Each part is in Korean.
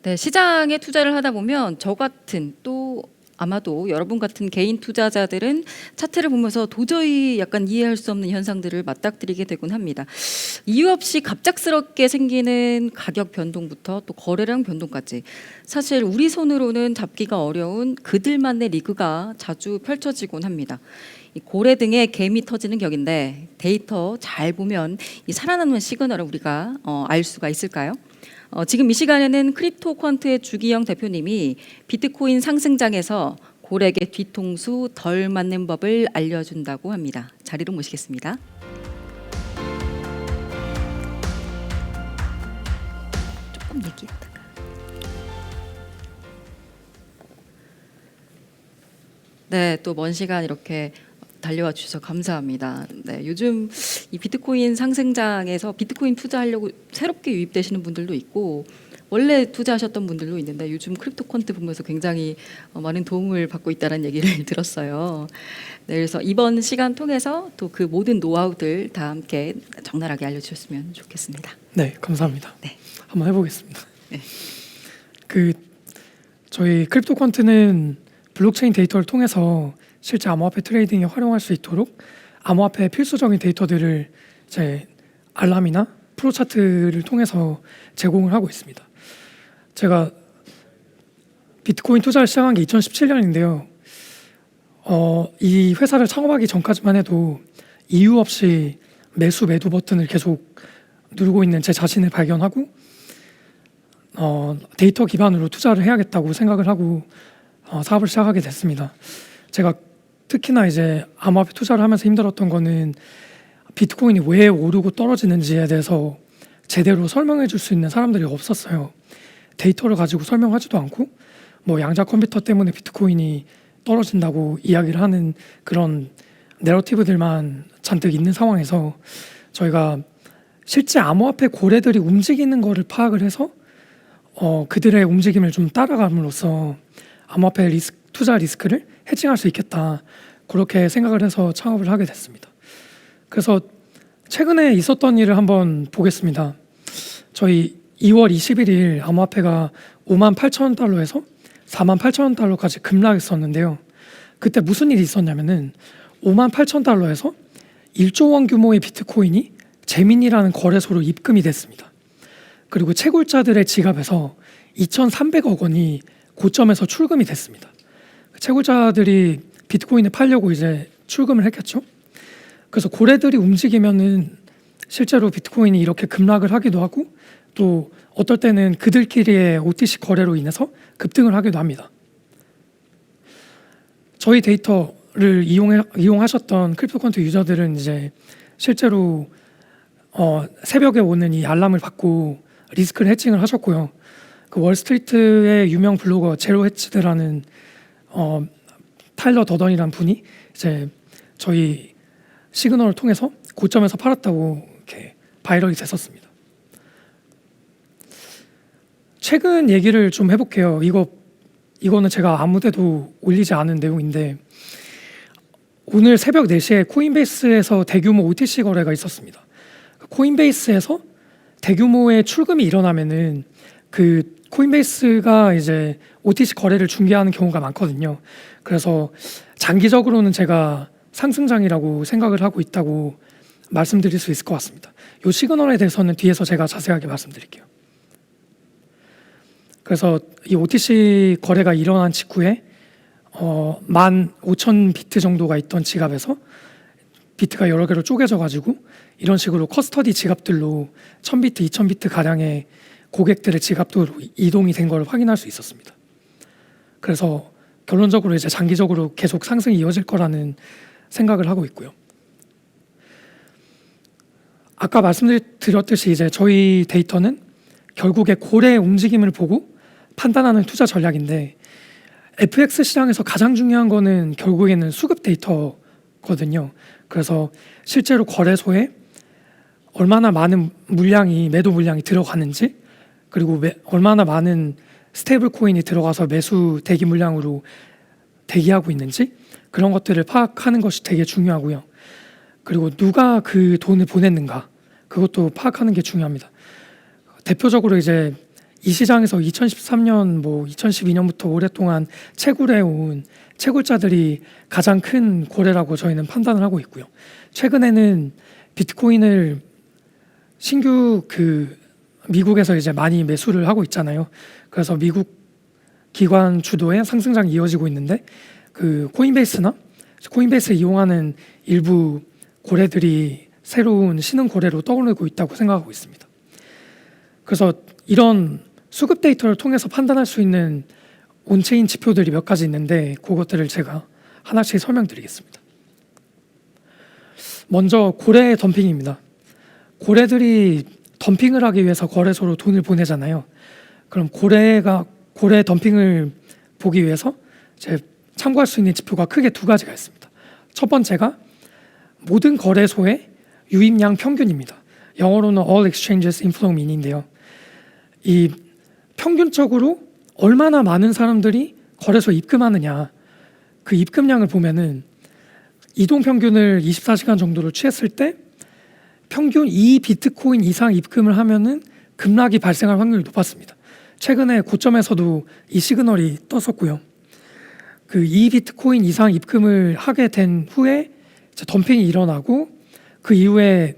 네, 시장에 투자를 하다 보면 저 같은 또 아마도 여러분 같은 개인 투자자들은 차트를 보면서 도저히 약간 이해할 수 없는 현상들을 맞닥뜨리게 되곤 합니다. 이유 없이 갑작스럽게 생기는 가격 변동부터 또 거래량 변동까지 사실 우리 손으로는 잡기가 어려운 그들만의 리그가 자주 펼쳐지곤 합니다. 이 고래 등의 갬이 터지는 격인데 데이터 잘 보면 이 살아남는 시그널을 우리가 알 수가 있을까요? 지금 이 시간에는 크립토 퀀트의 주기영 대표님이 비트코인 상승장에서 고래에게 뒤통수 덜 맞는 법을 알려준다고 합니다. 자리로 모시겠습니다. 조금 얘기했다가. 네, 또 먼 시간 이렇게 달려와 주셔서 감사합니다. 네, 요즘 이 비트코인 상승장에서 비트코인 투자하려고 새롭게 유입되시는 분들도 있고 원래 투자하셨던 분들도 있는데 요즘 크립토 퀀트 보면서 굉장히 많은 도움을 받고 있다는 얘기를 들었어요. 네, 그래서 이번 시간 통해서 또 그 모든 노하우들 다 함께 적나라하게 알려주셨으면 좋겠습니다. 네, 감사합니다. 네. 한번 해보겠습니다. 네. 저희 크립토 퀀트는 블록체인 데이터를 통해서 실제 암호화폐 트레이딩에 활용할 수 있도록 암호화폐 필수적인 데이터들을 이제 알람이나 프로 차트를 통해서 제공을 하고 있습니다. 제가 비트코인 투자를 시작한 게 2017년인데요. 이 회사를 창업하기 전까지만 해도 이유 없이 매수 매도 버튼을 계속 누르고 있는 제 자신을 발견하고 데이터 기반으로 투자를 해야겠다고 생각을 하고 사업을 시작하게 됐습니다. 제가 특히나 이제 암호화폐 투자를 하면서 힘들었던 거는 비트코인이 왜 오르고 떨어지는지에 대해서 제대로 설명해 줄 수 있는 사람들이 없었어요. 데이터를 가지고 설명하지도 않고 뭐 양자 컴퓨터 때문에 비트코인이 떨어진다고 이야기를 하는 그런 내러티브들만 잔뜩 있는 상황에서 저희가 실제 암호화폐 고래들이 움직이는 거를 파악을 해서 그들의 움직임을 좀 따라감으로써 암호화폐 투자 리스크를 해칭할 수 있겠다, 그렇게 생각을 해서 창업을 하게 됐습니다. 그래서 최근에 있었던 일을 한번 보겠습니다. 저희 2월 21일 암호화폐가 58,000달러에서 48,000달러까지 급락했었는데요. 그때 무슨 일이 있었냐면은 58,000달러에서 1조 원 규모의 비트코인이 제민이라는 거래소로 입금이 됐습니다. 그리고 채굴자들의 지갑에서 2,300억 원이 고점에서 출금이 됐습니다. 채굴자들이 비트코인을 팔려고 이제 출금을 했겠죠. 그래서 고래들이 움직이면은 실제로 비트코인이 이렇게 급락을 하기도 하고 또 어떨 때는 그들끼리의 OTC 거래로 인해서 급등을 하기도 합니다. 저희 데이터를 이용하셨던 크립토 퀀트 유저들은 이제 실제로 새벽에 오는 이 알람을 받고 리스크를 해칭을 하셨고요. 그 월스트리트의 유명 블로거 제로헤치드라는 타일러 더던이라는 분이 이제 저희 시그널을 통해서 고점에서 팔았다고 이렇게 바이럴이 됐었습니다. 최근 얘기를 좀 해볼게요. 이거는 제가 아무데도 올리지 않은 내용인데 오늘 새벽 4시에 코인베이스에서 대규모 OTC 거래가 있었습니다. 코인베이스에서 대규모의 출금이 일어나면은 그 코인베이스가 이제 OTC 거래를 중개하는 경우가 많거든요. 그래서 장기적으로는 제가 상승장이라고 생각을 하고 있다고 말씀드릴 수 있을 것 같습니다. 이 시그널에 대해서는 뒤에서 제가 자세하게 말씀드릴게요. 그래서 이 OTC 거래가 일어난 직후에 15,000비트 정도가 있던 지갑에서 비트가 여러 개로 쪼개져 가지고 이런 식으로 커스터디 지갑들로 1,000비트, 2,000비트 가량의 고객들의 지갑도 이동이 된 걸 확인할 수 있었습니다. 그래서 결론적으로 이제 장기적으로 계속 상승이 이어질 거라는 생각을 하고 있고요. 아까 말씀드렸듯이 이제 저희 데이터는 결국에 고래의 움직임을 보고 판단하는 투자 전략인데 FX 시장에서 가장 중요한 거는 결국에는 수급 데이터거든요. 그래서 실제로 거래소에 얼마나 많은 물량이 매도 물량이 들어가는지 그리고 얼마나 많은 스테이블 코인이 들어가서 매수 대기 물량으로 대기하고 있는지 그런 것들을 파악하는 것이 되게 중요하고요. 그리고 누가 그 돈을 보냈는가 그것도 파악하는 게 중요합니다. 대표적으로 이제 이 시장에서 2013년, 2012년부터 오랫동안 채굴해 온 채굴자들이 가장 큰 고래라고 저희는 판단을 하고 있고요. 최근에는 비트코인을 신규 미국에서 이제 많이 매수를 하고 있잖아요. 그래서 미국 기관 주도의 상승장이 이어지고 있는데 코인베이스를 이용하는 일부 고래들이 새로운 신흥 고래로 떠오르고 있다고 생각하고 있습니다. 그래서 이런 수급 데이터를 통해서 판단할 수 있는 온체인 지표들이 몇 가지 있는데 그것들을 제가 하나씩 설명드리겠습니다. 먼저 고래 덤핑입니다. 고래들이 덤핑을 하기 위해서 거래소로 돈을 보내잖아요. 그럼 고래 덤핑을 보기 위해서 참고할 수 있는 지표가 크게 두 가지가 있습니다. 첫 번째가 모든 거래소의 유입량 평균입니다. 영어로는 All Exchanges Inflow Mean인데요. 이 평균적으로 얼마나 많은 사람들이 거래소에 입금하느냐, 그 입금량을 보면은 이동 평균을 24시간 정도로 취했을 때 평균 2비트코인 이상 입금을 하면은 급락이 발생할 확률이 높았습니다. 최근에 고점에서도 이 시그널이 떴었고요. 2비트코인 이상 입금을 하게 된 후에 덤핑이 일어나고 그 이후에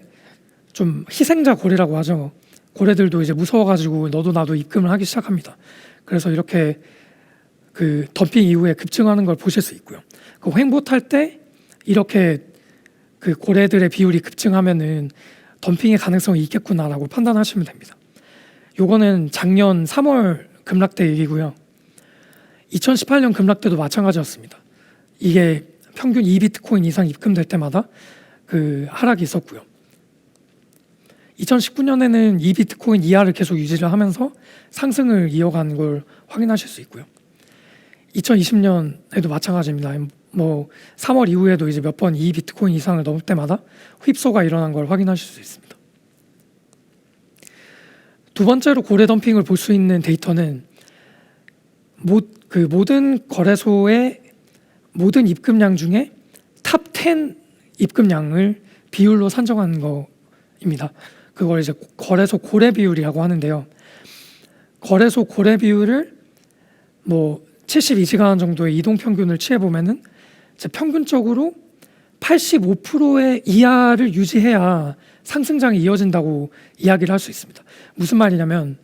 좀 희생자 고래라고 하죠. 고래들도 이제 무서워가지고 너도 나도 입금을 하기 시작합니다. 그래서 이렇게 덤핑 이후에 급증하는 걸 보실 수 있고요. 횡보탈 때 이렇게 고래들의 비율이 급증하면은 덤핑의 가능성이 있겠구나라고 판단하시면 됩니다. 요거는 작년 3월 급락 때 얘기고요. 2018년 급락 때도 마찬가지였습니다. 이게 평균 2비트코인 이상 입금될 때마다 하락이 있었고요. 2019년에는 2비트코인 이하를 계속 유지를 하면서 상승을 이어간 걸 확인하실 수 있고요. 2020년에도 마찬가지입니다. 3월 이후에도 이제 몇 번 2비트코인 이상을 넘을 때마다 휩소가 일어난 걸 확인하실 수 있습니다. 두 번째로 고래 덤핑을 볼 수 있는 데이터는 모든 거래소의 모든 입금량 중에 탑 10 입금량을 비율로 산정한 거입니다. 그걸 이제 거래소 고래 비율이라고 하는데요. 거래소 고래 비율을 72시간 정도의 이동 평균을 취해 보면은 평균적으로 85%의 이하를 유지해야 상승장이 이어진다고 이야기를 할 수 있습니다. 무슨 말이냐면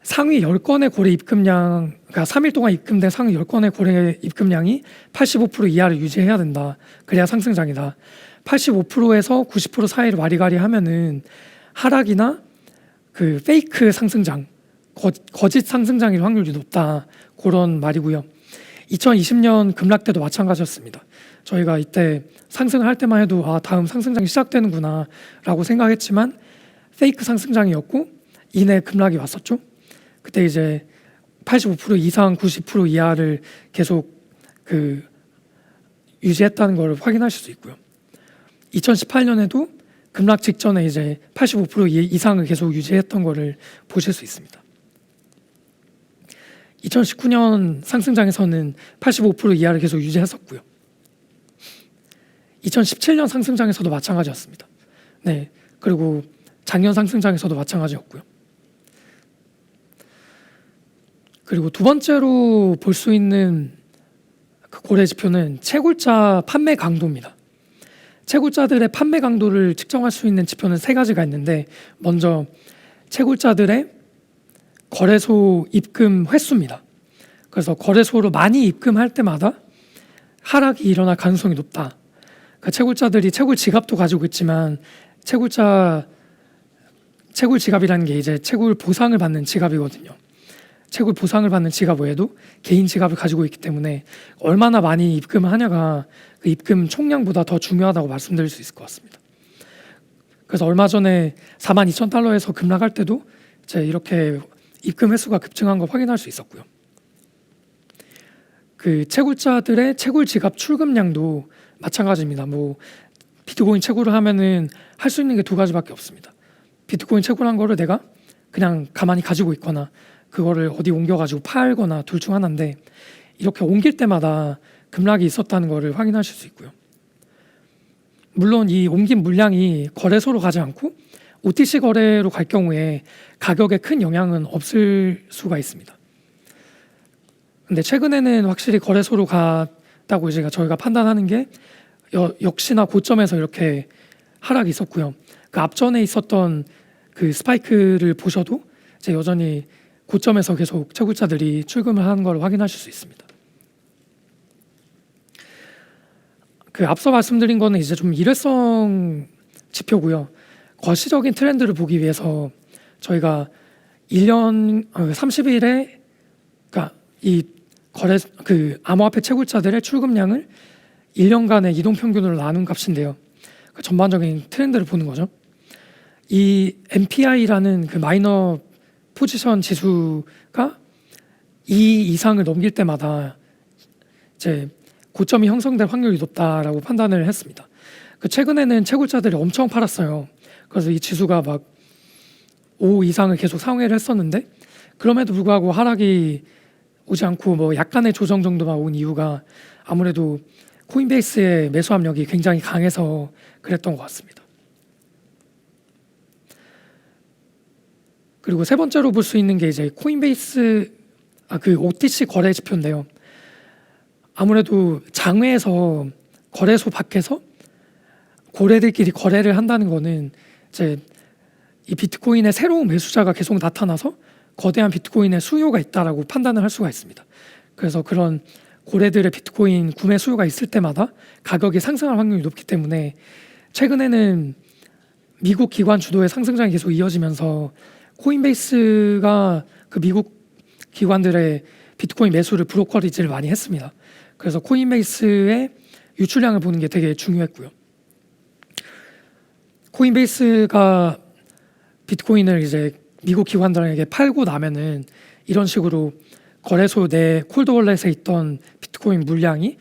상위 10건의 고래 입금량, 그러니까 3일 동안 입금된 상위 10건의 고래 입금량이 85% 이하를 유지해야 된다. 그래야 상승장이다. 85%에서 90% 사이를 와리가리 하면은 하락이나 페이크 상승장, 거짓 상승장일 확률이 높다. 그런 말이고요. 2020년 급락 때도 마찬가지였습니다. 저희가 이때 상승을 할 때만 해도 다음 상승장이 시작되는구나 라고 생각했지만 페이크 상승장이었고 이내 급락이 왔었죠. 그때 이제 85% 이상 90% 이하를 계속 유지했다는 걸 확인하실 수 있고요. 2018년에도 급락 직전에 이제 85% 이상을 계속 유지했던 거를 보실 수 있습니다. 2019년 상승장에서는 85% 이하를 계속 유지했었고요. 2017년 상승장에서도 마찬가지였습니다. 네, 그리고 작년 상승장에서도 마찬가지였고요. 그리고 두 번째로 볼 수 있는 고래 지표는 채굴자 판매 강도입니다. 채굴자들의 판매 강도를 측정할 수 있는 지표는 세 가지가 있는데, 먼저 채굴자들의 거래소 입금 횟수입니다. 그래서 거래소로 많이 입금할 때마다 하락이 일어날 가능성이 높다. 그러니까 채굴자들이 채굴 지갑도 가지고 있지만 채굴 지갑이라는 게 이제 채굴 보상을 받는 지갑이거든요. 채굴 보상을 받는 지갑 외에도 개인 지갑을 가지고 있기 때문에 얼마나 많이 입금을 하냐가 그 입금 총량보다 더 중요하다고 말씀드릴 수 있을 것 같습니다. 그래서 얼마 전에 42,000달러에서 급락할 때도 이제 이렇게 입금 횟수가 급증한 걸 확인할 수 있었고요. 채굴자들의 채굴 지갑 출금량도 마찬가지입니다. 비트코인 채굴을 하면은 할 수 있는 게 두 가지밖에 없습니다. 비트코인 채굴한 거를 내가 그냥 가만히 가지고 있거나 그거를 어디 옮겨가지고 팔거나 둘 중 하나인데, 이렇게 옮길 때마다 급락이 있었다는 거를 확인하실 수 있고요. 물론 이 옮긴 물량이 거래소로 가지 않고 OTC 거래로 갈 경우에 가격에 큰 영향은 없을 수가 있습니다. 근데 최근에는 확실히 거래소로 갔다고 이제 저희가 판단하는 게 역시나 고점에서 이렇게 하락이 있었고요. 그 앞전에 있었던 그 스파이크를 보셔도 이제 여전히 고점에서 계속 채굴자들이 출금을 하는 걸 확인하실 수 있습니다. 그 앞서 말씀드린 거는 이제 좀 일회성 지표고요. 거시적인 트렌드를 보기 위해서 저희가 1년 30일에 그러니까 이 거래 그 암호화폐 채굴자들의 출금량을 1년간의 이동 평균으로 나눈 값인데요. 그 전반적인 트렌드를 보는 거죠. 이 MPI라는 그 마이너 포지션 지수가 2 이상을 넘길 때마다 이제 고점이 형성될 확률이 높다라고 판단을 했습니다. 그 최근에는 채굴자들이 엄청 팔았어요. 그래서 이 지수가 막 5 이상을 계속 상회를 했었는데 그럼에도 불구하고 하락이 오지 않고 뭐 약간의 조정 정도만 온 이유가 아무래도 코인베이스의 매수 압력이 굉장히 강해서 그랬던 것 같습니다. 그리고 세 번째로 볼 수 있는 게 이제 코인베이스 그 OTC 거래 지표인데요. 아무래도 장외에서 거래소 밖에서 고래들끼리 거래를 한다는 거는 이제 이 비트코인의 새로운 매수자가 계속 나타나서 거대한 비트코인의 수요가 있다라고 판단을 할 수가 있습니다. 그래서 그런 고래들의 비트코인 구매 수요가 있을 때마다 가격이 상승할 확률이 높기 때문에 최근에는 미국 기관 주도의 상승장이 계속 이어지면서 코인베이스가 그 미국 기관들의 비트코인 매수를 브로커리지를 많이 했습니다. 그래서 코인베이스의 유출량을 보는 게 되게 중요했고요. 코인베이스가 비트코인을 이제 미국 기관들에게 팔고 나면은 이런 식으로 거래소 내 콜드월렛에 있던 비트코인 물량이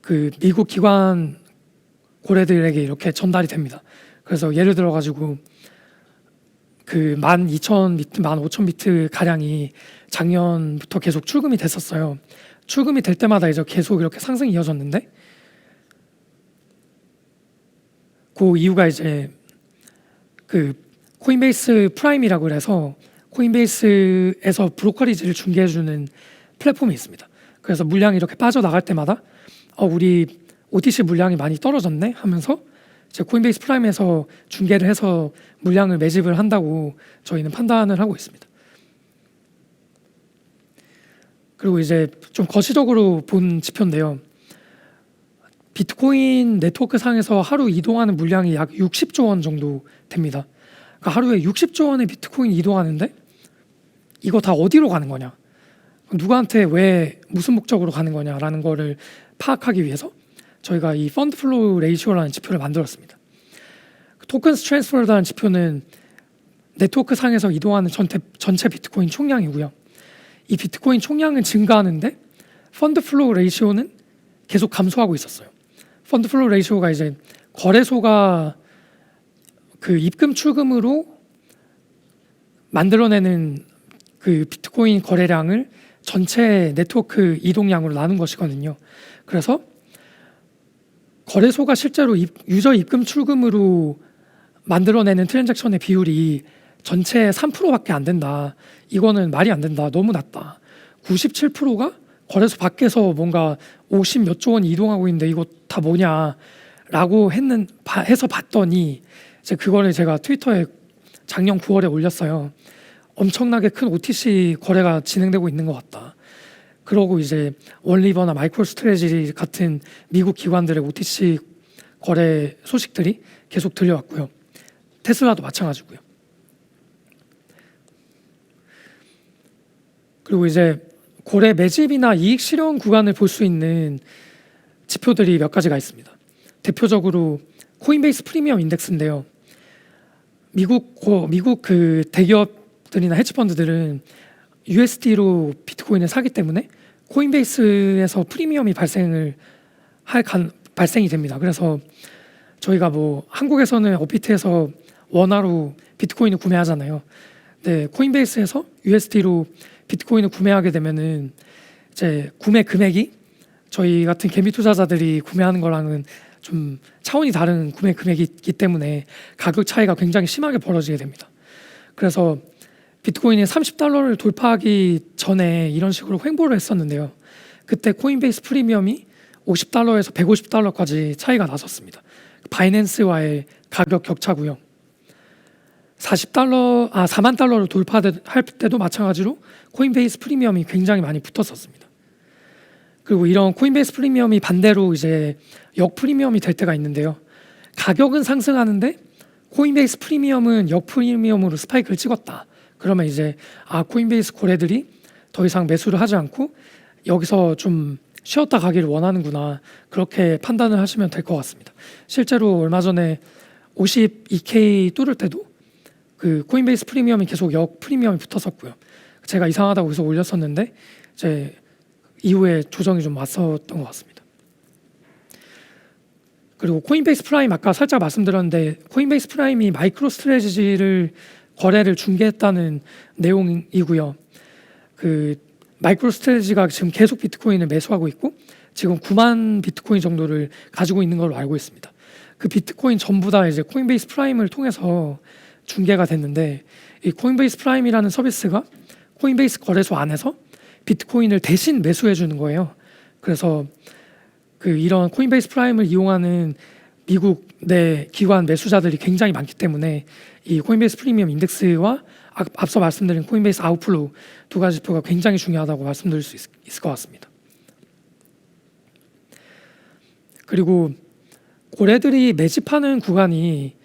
그 미국 기관 고래들에게 이렇게 전달이 됩니다. 그래서 예를 들어 가지고 그 12,000비트, 15,000비트 가량이 작년부터 계속 출금이 됐었어요. 출금이 될 때마다 이제 계속 이렇게 상승이 이어졌는데 그 이유가 이제 그 코인베이스 프라임이라고 그래서 코인베이스에서 브로커리지를 중개해주는 플랫폼이 있습니다. 그래서 물량이 이렇게 빠져나갈 때마다 우리 OTC 물량이 많이 떨어졌네 하면서 이제 코인베이스 프라임에서 중개를 해서 물량을 매집을 한다고 저희는 판단을 하고 있습니다. 그리고 이제 좀 거시적으로 본 지표인데요. 비트코인 네트워크 상에서 하루 이동하는 물량이 약 60조 원 정도 됩니다. 그러니까 하루에 60조 원의 비트코인이 이동하는데 이거 다 어디로 가는 거냐? 누구한테 왜 무슨 목적으로 가는 거냐라는 거를 파악하기 위해서 저희가 이 펀드 플로우 레이시오라는 지표를 만들었습니다. 토큰스 트랜스퍼라는 지표는 네트워크 상에서 이동하는 전체 비트코인 총량이고요. 이 비트코인 총량은 증가하는데 펀드 플로우 레이시오는 계속 감소하고 있었어요. 펀드 플로우 레이시오가 이제 거래소가 그 입금 출금으로 만들어내는 그 비트코인 거래량을 전체 네트워크 이동량으로 나눈 것이거든요. 그래서 거래소가 실제로 유저 입금 출금으로 만들어내는 트랜잭션의 비율이 전체 3%밖에 안 된다. 이거는 말이 안 된다. 너무 낮다. 97%가 거래소 밖에서 뭔가 50 몇 조 원이 이동하고 있는데 이거 다 뭐냐라고 해서 봤더니 이제 그거를 제가 트위터에 작년 9월에 올렸어요. 엄청나게 큰 OTC 거래가 진행되고 있는 것 같다. 그러고 이제 원리버나 마이크로스트래tegy 같은 미국 기관들의 OTC 거래 소식들이 계속 들려왔고요. 테슬라도 마찬가지고요. 그리고 이제 거래 매집이나 이익 실현 구간을 볼 수 있는 지표들이 몇 가지가 있습니다. 대표적으로 코인베이스 프리미엄 인덱스인데요. 미국 그 대기업들이나 헤지펀드들은 USD로 비트코인을 사기 때문에 코인베이스에서 프리미엄이 발생이 됩니다. 그래서 저희가 뭐 한국에서는 업비트에서 원화로 비트코인을 구매하잖아요. 근데 코인베이스에서 USD로 비트코인을 구매하게 되면은 이제 구매 금액이 저희 같은 개미 투자자들이 구매하는 거랑은 좀 차원이 다른 구매 금액이기 때문에 가격 차이가 굉장히 심하게 벌어지게 됩니다. 그래서 비트코인이 $30를 돌파하기 전에 이런 식으로 횡보를 했었는데요. 그때 코인베이스 프리미엄이 $50에서 $150까지 차이가 났었습니다. 바이낸스와의 가격 격차고요. $4만 달러를 돌파할 때도 마찬가지로 코인베이스 프리미엄이 굉장히 많이 붙었었습니다. 그리고 이런 코인베이스 프리미엄이 반대로 이제 역 프리미엄이 될 때가 있는데요. 가격은 상승하는데 코인베이스 프리미엄은 역 프리미엄으로 스파이크를 찍었다. 그러면 이제 코인베이스 고래들이 더 이상 매수를 하지 않고 여기서 좀 쉬었다 가기를 원하는구나, 그렇게 판단을 하시면 될 것 같습니다. 실제로 얼마 전에 52K 뚫을 때도 그 코인베이스 프리미엄이 계속 역 프리미엄이 붙었었고요. 제가 이상하다고 해서 올렸었는데 이제 이후에 조정이 좀 왔었던 것 같습니다. 그리고 코인베이스 프라임 아까 살짝 말씀드렸는데 코인베이스 프라임이 마이크로 스트래티지를 거래를 중개했다는 내용이고요. 그 마이크로 스트래티지가 지금 계속 비트코인을 매수하고 있고 지금 9만 비트코인 정도를 가지고 있는 걸로 알고 있습니다. 그 비트코인 전부 다 이제 코인베이스 프라임을 통해서 중개가 됐는데, 이 코인베이스 프라임이라는 서비스가 코인베이스 거래소 안에서 비트코인을 대신 매수해 주는 거예요. 그래서 이런 코인베이스 프라임을 이용하는 미국 내 기관 매수자들이 굉장히 많기 때문에 이 코인베이스 프리미엄 인덱스와 앞서 말씀드린 코인베이스 아웃플로우 두 가지 지표가 굉장히 중요하다고 말씀드릴 수 있을 것 같습니다. 그리고 고래들이 매집하는 구간이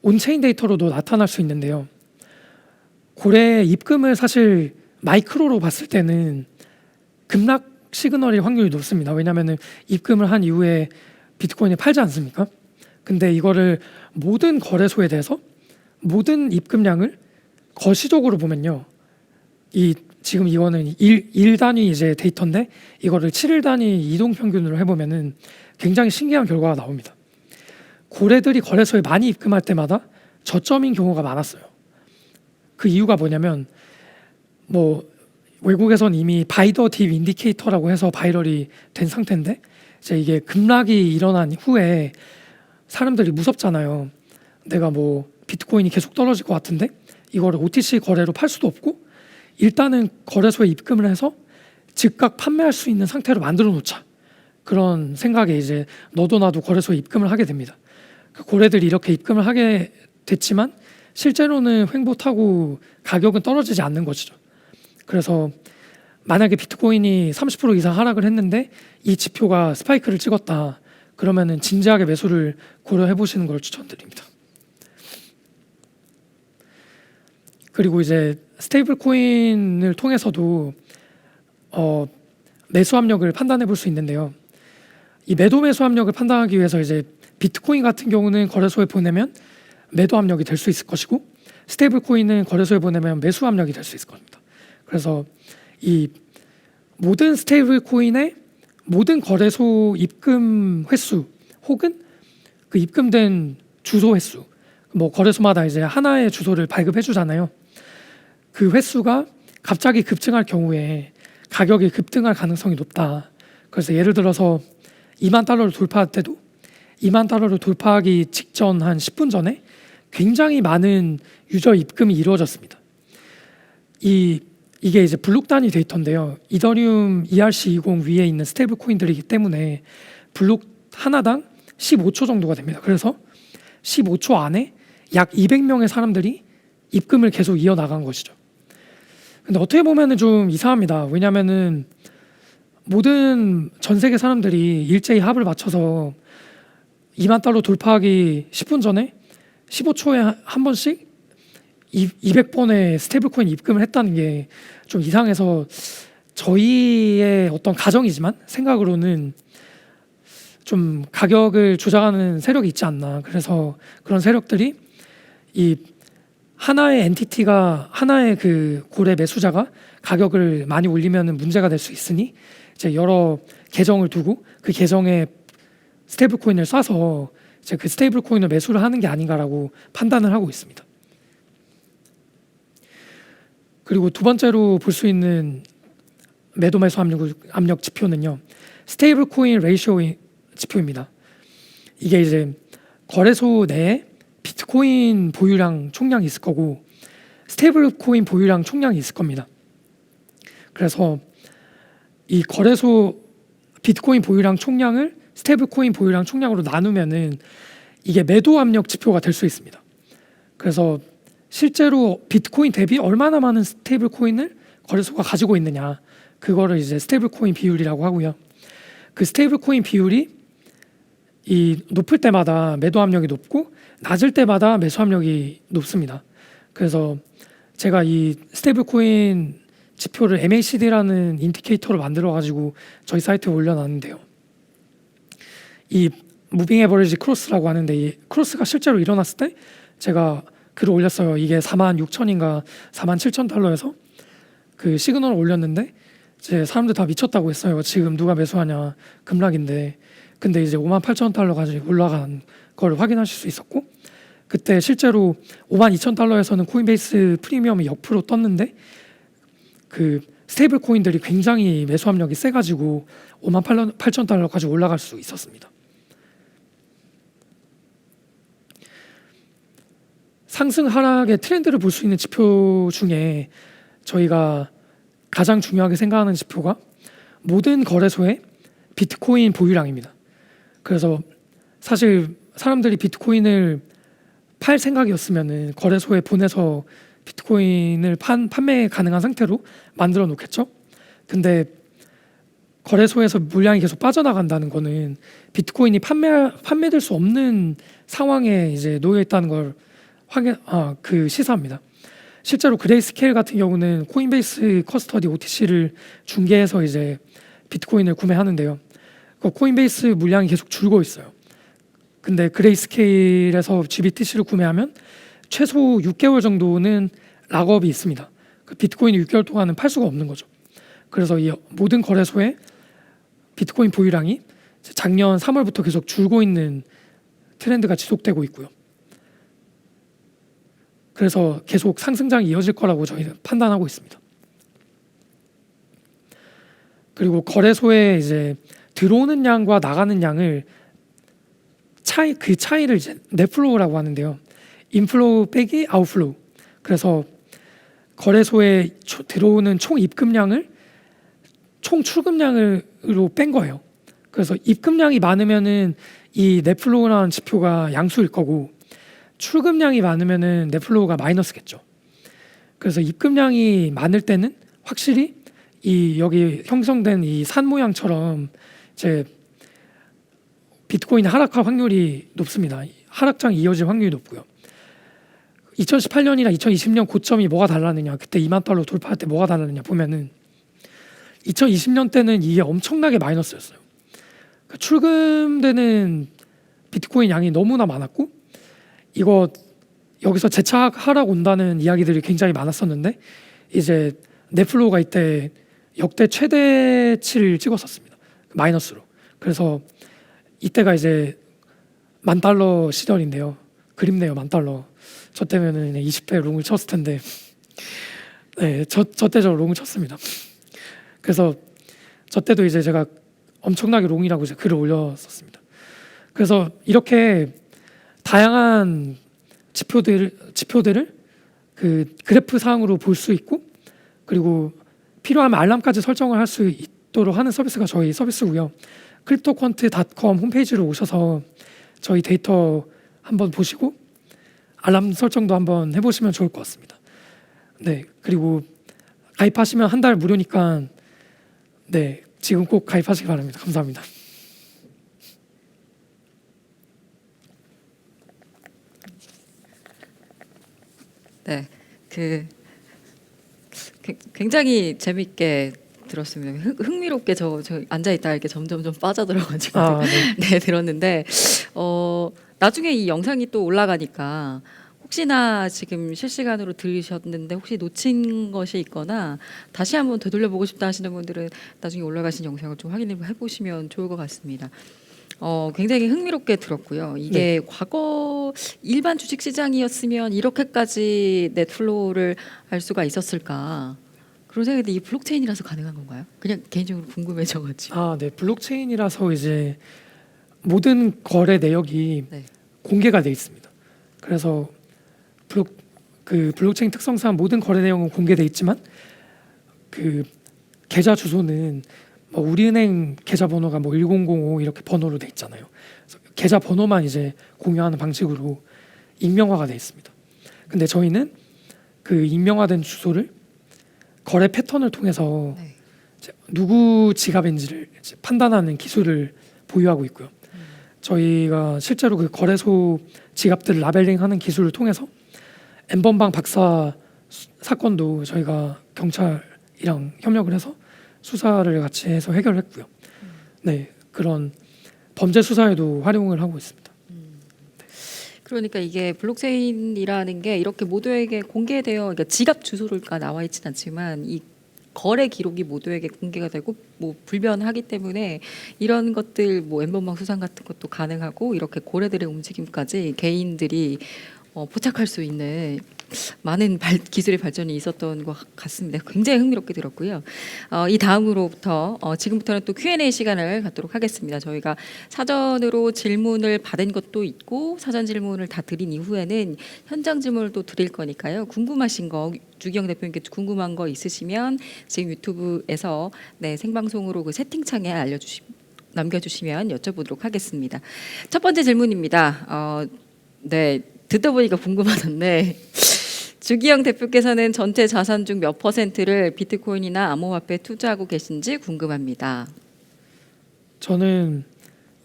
온체인 데이터로도 나타날 수 있는데요. 고래 입금을 사실 마이크로로 봤을 때는 급락 시그널일 확률이 높습니다. 왜냐하면 입금을 한 이후에 비트코인을 팔지 않습니까? 근데 이거를 모든 거래소에 대해서 모든 입금량을 거시적으로 보면요, 지금 이거는 일 단위 이제 데이터인데 이거를 7일 단위 이동 평균으로 해보면은 굉장히 신기한 결과가 나옵니다. 고래들이 거래소에 많이 입금할 때마다 저점인 경우가 많았어요. 그 이유가 뭐냐면 외국에선 이미 바이 더 딥 인디케이터라고 해서 바이럴이 된 상태인데 이제 이게 급락이 일어난 후에 사람들이 무섭잖아요. 내가 비트코인이 계속 떨어질 것 같은데 이거를 OTC 거래로 팔 수도 없고 일단은 거래소에 입금을 해서 즉각 판매할 수 있는 상태로 만들어 놓자, 그런 생각에 이제 너도 나도 거래소에 입금을 하게 됩니다. 그 고래들이 이렇게 입금을 하게 됐지만 실제로는 횡보 타고 가격은 떨어지지 않는 것이죠. 그래서 만약에 비트코인이 30% 이상 하락을 했는데 이 지표가 스파이크를 찍었다, 그러면은 진지하게 매수를 고려해 보시는 걸 추천드립니다. 그리고 이제 스테이블 코인을 통해서도 매수 압력을 판단해 볼 수 있는데요. 이 매도 매수 압력을 판단하기 위해서 이제 비트코인 같은 경우는 거래소에 보내면 매도 압력이 될 수 있을 것이고 스테이블 코인은 거래소에 보내면 매수 압력이 될 수 있을 겁니다. 그래서 이 모든 스테이블 코인의 모든 거래소 입금 횟수 혹은 그 입금된 주소 횟수, 거래소마다 이제 하나의 주소를 발급해 주잖아요. 그 횟수가 갑자기 급증할 경우에 가격이 급등할 가능성이 높다. 그래서 예를 들어서 $20,000를 돌파할 때도 $20,000를 돌파하기 직전 한 10분 전에 굉장히 많은 유저 입금이 이루어졌습니다. 이게 이제 블록 단위 데이터인데요. 이더리움 ERC20 위에 있는 스테이블 코인들이기 때문에 블록 하나당 15초 정도가 됩니다. 그래서 15초 안에 약 200명의 사람들이 입금을 계속 이어나간 것이죠. 근데 어떻게 보면은 좀 이상합니다. 왜냐면은 모든 전 세계 사람들이 일제히 합을 맞춰서 $20,000 돌파하기 10분 전에 15초에 한 번씩 200번의 스테이블 코인 입금을 했다는 게 좀 이상해서 저희의 어떤 가정이지만 생각으로는 좀 가격을 조작하는 세력이 있지 않나. 그래서 그런 세력들이 이 하나의 엔티티가, 하나의 그 고래 매수자가 가격을 많이 올리면 문제가 될 수 있으니 이제 여러 계정을 두고 그 계정에 스테이블 코인을 쏴서 이제 그 스테이블 코인을 매수를 하는 게 아닌가라고 판단을 하고 있습니다. 그리고 두 번째로 볼 수 있는 매도 매수 압력 지표는요, 스테이블 코인 레이시오 지표입니다. 이게 이제 거래소 내에 비트코인 보유량 총량이 있을 거고 스테이블 코인 보유량 총량이 있을 겁니다. 그래서 이 거래소 비트코인 보유량 총량을 스테이블 코인 보유량 총량으로 나누면은 이게 매도 압력 지표가 될 수 있습니다. 그래서 실제로 비트코인 대비 얼마나 많은 스테이블 코인을 거래소가 가지고 있느냐, 그거를 이제 스테이블 코인 비율이라고 하고요. 그 스테이블 코인 비율이 이 높을 때마다 매도 압력이 높고 낮을 때마다 매수 압력이 높습니다. 그래서 제가 이 스테이블 코인 지표를 MACD라는 인디케이터로 만들어 가지고 저희 사이트에 올려놨는데요. 이 무빙 에버리지 크로스라고 하는데 이 크로스가 실제로 일어났을 때 제가 글을 올렸어요. 이게 46,000인가 47,000달러에서 그 시그널을 올렸는데 이제 사람들 다 미쳤다고 했어요. 지금 누가 매수하냐, 급락인데. 근데 이제 58,000달러까지 올라간 걸 확인하실 수 있었고, 그때 실제로 52,000달러에서는 코인베이스 프리미엄이 옆으로 떴는데 그 스테이블 코인들이 굉장히 매수 압력이 세가지고 58,000달러까지 올라갈 수 있었습니다. 상승 하락의 트렌드를 볼 수 있는 지표 중에 저희가 가장 중요하게 생각하는 지표가 모든 거래소의 비트코인 보유량입니다. 그래서 사실 사람들이 비트코인을 팔 생각이었으면 거래소에 보내서 비트코인을 판매 가능한 상태로 만들어 놓겠죠. 근데 거래소에서 물량이 계속 빠져나간다는 거는 비트코인이 판매될 수 없는 상황에 이제 놓여 있다는 걸 그 시사합니다. 실제로 그레이스케일 같은 경우는 코인베이스 커스터디 OTC를 중개해서 이제 비트코인을 구매하는데요. 그 코인베이스 물량이 계속 줄고 있어요. 근데 그레이스케일에서 GBTC를 구매하면 최소 6개월 정도는 락업이 있습니다. 그 비트코인이 6개월 동안은 팔 수가 없는 거죠. 그래서 이 모든 거래소의 비트코인 보유량이 작년 3월부터 계속 줄고 있는 트렌드가 지속되고 있고요. 그래서 계속 상승장이 이어질 거라고 저희는 판단하고 있습니다. 그리고 거래소에 이제 들어오는 양과 나가는 양을 그 차이를 이제 넷플로우라고 하는데요. 인플로우 빼기 아웃플로우. 그래서 거래소에 들어오는 총 입금량을 총 출금량으로 뺀 거예요. 그래서 입금량이 많으면은 이 넷플로우라는 지표가 양수일 거고 출금량이 많으면은 넷플로우가 마이너스겠죠. 그래서 입금량이 많을 때는 확실히 이 여기 형성된 이 산 모양처럼 이제 비트코인 하락할 확률이 높습니다. 하락장이 이어질 확률이 높고요. 2018년이나 2020년 고점이 뭐가 달랐느냐, 그때 2만 달러 돌파할 때 뭐가 달랐느냐 보면은 2020년 때는 이게 엄청나게 마이너스였어요. 그러니까 출금되는 비트코인 양이 너무나 많았고 이거 여기서 재차 하락 온다는 이야기들이 굉장히 많았었는데 이제 넷플로우가 이때 역대 최대치를 찍었었습니다. 마이너스로. 그래서 이때가 이제 $10,000 시절인데요. 그립네요, $10,000. 저 때면은 20배 롱을 쳤을 텐데, 네, 저 때 저 롱을 쳤습니다. 그래서 저 때도 이제 제가 엄청나게 롱이라고 이제 글을 올렸었습니다. 그래서 이렇게 다양한 지표들을 그 그래프 상으로 볼 수 있고, 그리고 필요하면 알람까지 설정을 할 수 있도록 하는 서비스가 저희 서비스고요. cryptoquant.com 홈페이지로 오셔서 저희 데이터 한번 보시고 알람 설정도 한번 해보시면 좋을 것 같습니다. 네, 그리고 가입하시면 한 달 무료니까 네, 지금 꼭 가입하시기 바랍니다. 감사합니다. 네, 굉장히 재밌게 들었습니다. 흥미롭게 저 앉아 있다 이렇게 점점 빠져들어가지고 네. 네 들었는데 나중에 이 영상이 또 올라가니까 혹시나 지금 실시간으로 들으셨는데 혹시 놓친 것이 있거나 다시 한번 되돌려보고 싶다 하시는 분들은 나중에 올라가신 영상을 좀 확인해 보시면 좋을 것 같습니다. 굉장히 흥미롭게 들었고요. 이게 과거 일반 주식 시장이었으면 이렇게까지 넷플로우를 할 수가 있었을까? 그런 생각인데 이 블록체인이라서 가능한 건가요? 그냥 개인적으로 궁금해져가지고. 네, 블록체인이라서 이제 모든 거래 내역이 네. 공개가 돼 있습니다. 그래서 블록체인 특성상 모든 거래 내용은 공개돼 있지만 그 계좌 주소는 뭐 우리은행 계좌 번호가 뭐 1005 이렇게 번호로 돼 있잖아요. 그래서 계좌 번호만 이제 공유하는 방식으로 익명화가 돼 있습니다. 근데 저희는 그 익명화된 주소를 거래 패턴을 통해서 네. 이제 누구 지갑인지를 이제 판단하는 기술을 보유하고 있고요. 저희가 실제로 그 거래소 지갑들을 라벨링하는 기술을 통해서 엠번방 박사 사건도 저희가 경찰이랑 협력을 해서 수사를 같이 해서 해결했고요. 네, 그런 범죄 수사에도 활용을 하고 있습니다. 그러니까 이게 블록체인이라는 게 이렇게 모두에게 공개되어, 그러니까 지갑 주소가 나와 있지는 않지만 이 거래 기록이 모두에게 공개가 되고 뭐 불변하기 때문에 이런 것들 뭐 엠번방 수상 같은 것도 가능하고 이렇게 고래들의 움직임까지 개인들이 포착할 수 있는 많은 기술의 발전이 있었던 것 같습니다. 굉장히 흥미롭게 들었고요. 이 다음으로부터 지금부터는 또 Q&A 시간을 갖도록 하겠습니다. 저희가 사전으로 질문을 받은 것도 있고 사전 질문을 다 드린 이후에는 현장 질문을 또 드릴 거니까요. 궁금하신 거 주기영 대표님께 궁금한 거 있으시면 지금 유튜브에서 네, 생방송으로 그 채팅창에 남겨주시면 여쭤보도록 하겠습니다. 첫 번째 질문입니다. 네, 듣다 보니까 궁금하던데 주기영 대표께서는 전체 자산 중 몇 퍼센트를 비트코인이나 암호화폐에 투자하고 계신지 궁금합니다. 저는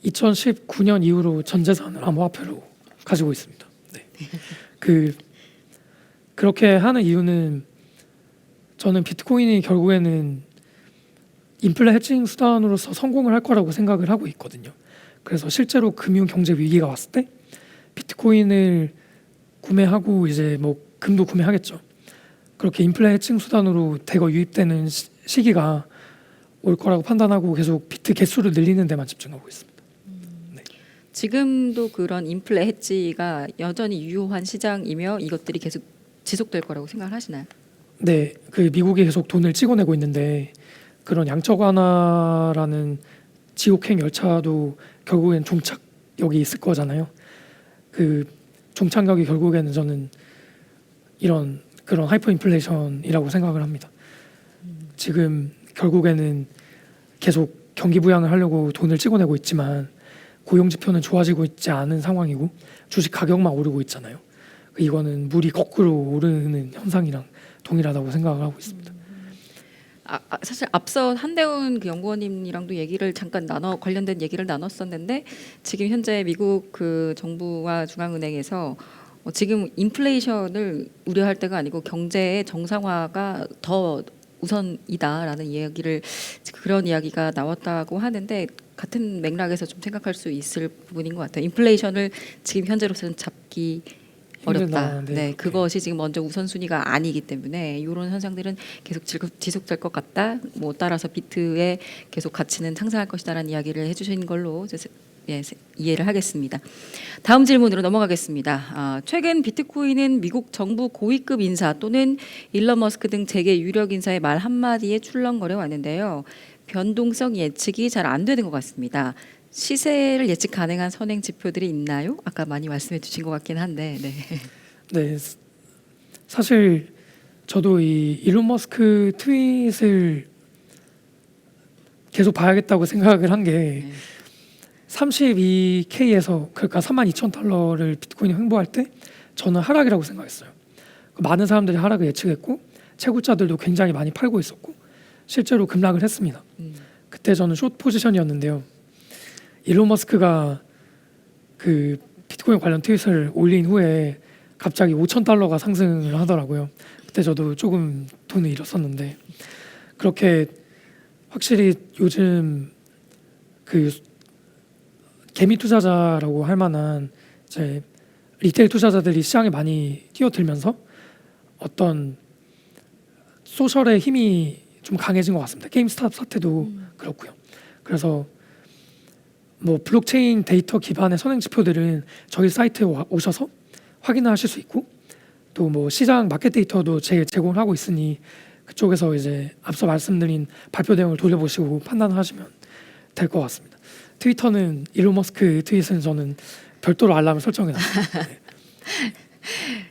2019년 이후로 전 재산을 암호화폐로 가지고 있습니다. 네. 그렇게 하는 이유는 저는 비트코인이 결국에는 인플레 해칭 수단으로서 성공을 할 거라고 생각을 하고 있거든요. 그래서 실제로 금융 경제 위기가 왔을 때 비트코인을 구매하고 이제 뭐 금도 구매하겠죠. 그렇게 인플레 해칭 수단으로 대거 유입되는 시기가 올 거라고 판단하고 계속 비트 개수를 늘리는 데만 집중하고 있습니다. 네. 지금도 그런 인플레 해지가 여전히 유효한 시장이며 이것들이 계속 지속될 거라고 생각을 하시나요? 네, 그 미국이 계속 돈을 찍어내고 있는데 그런 양적 완화라는 지옥행 열차도 결국엔 종착역이 있을 거잖아요. 그 종착역이 결국에는 저는 이런 그런 하이퍼 인플레이션이라고 생각을 합니다. 지금 결국에는 계속 경기 부양을 하려고 돈을 찍어내고 있지만 고용 지표는 좋아지고 있지 않은 상황이고 주식 가격만 오르고 있잖아요. 이거는 물이 거꾸로 오르는 현상이랑 동일하다고 생각을 하고 있습니다. 사실 앞서 한대훈 그 연구원님이랑도 얘기를 잠깐 관련된 얘기를 나눴었는데 지금 현재 미국 그 정부와 중앙은행에서 지금 인플레이션을 우려할 때가 아니고 경제의 정상화가 더 우선이다라는 그런 이야기가 나왔다고 하는데 같은 맥락에서 좀 생각할 수 있을 부분인 것 같아요. 인플레이션을 지금 현재로서는 잡기 어렵다. 힘들다. 네, 그것이 지금 먼저 우선순위가 아니기 때문에 이런 현상들은 계속 지속될 것 같다. 뭐 따라서 비트의 계속 가치는 상승할 것이다라는 이야기를 해주신 걸로 이해를 하겠습니다. 다음 질문으로 넘어가겠습니다. 최근 비트코인은 미국 정부 고위급 인사 또는 일론 머스크 등 재계 유력 인사의 말 한마디에 출렁거려 왔는데요. 변동성 예측이 잘 안 되는 것 같습니다. 시세를 예측 가능한 선행 지표들이 있나요? 아까 많이 말씀해 주신 것 같긴 한데. 네. 네, 사실 저도 이 일론 머스크 트윗을 계속 봐야겠다고 생각을 한 게 32K에서 그러니까 32,000달러를 비트코인이 횡보할 때 저는 하락이라고 생각했어요. 많은 사람들이 하락을 예측했고 채굴자들도 굉장히 많이 팔고 있었고 실제로 급락을 했습니다. 그때 저는 숏 포지션이었는데요. 일론 머스크가 그 비트코인 관련 트윗을 올린 후에 갑자기 5,000달러가 상승을 하더라고요. 그때 저도 조금 돈을 잃었었는데 그렇게 확실히 요즘 그 개미 투자자라고 할 만한 이제 리테일 투자자들이 시장에 많이 뛰어들면서 어떤 소셜의 힘이 좀 강해진 것 같습니다. 게임스탑 사태도 그렇고요. 그래서 뭐 블록체인 데이터 기반의 선행 지표들은 저희 사이트에 오셔서 확인을 하실 수 있고 또 뭐 시장 마켓 데이터도 제공을 하고 있으니 그쪽에서 이제 앞서 말씀드린 발표 내용을 돌려보시고 판단하시면 될 것 같습니다. 트위터는 일론 머스크 트윗은 저는 별도로 알람을 설정해 놨어요.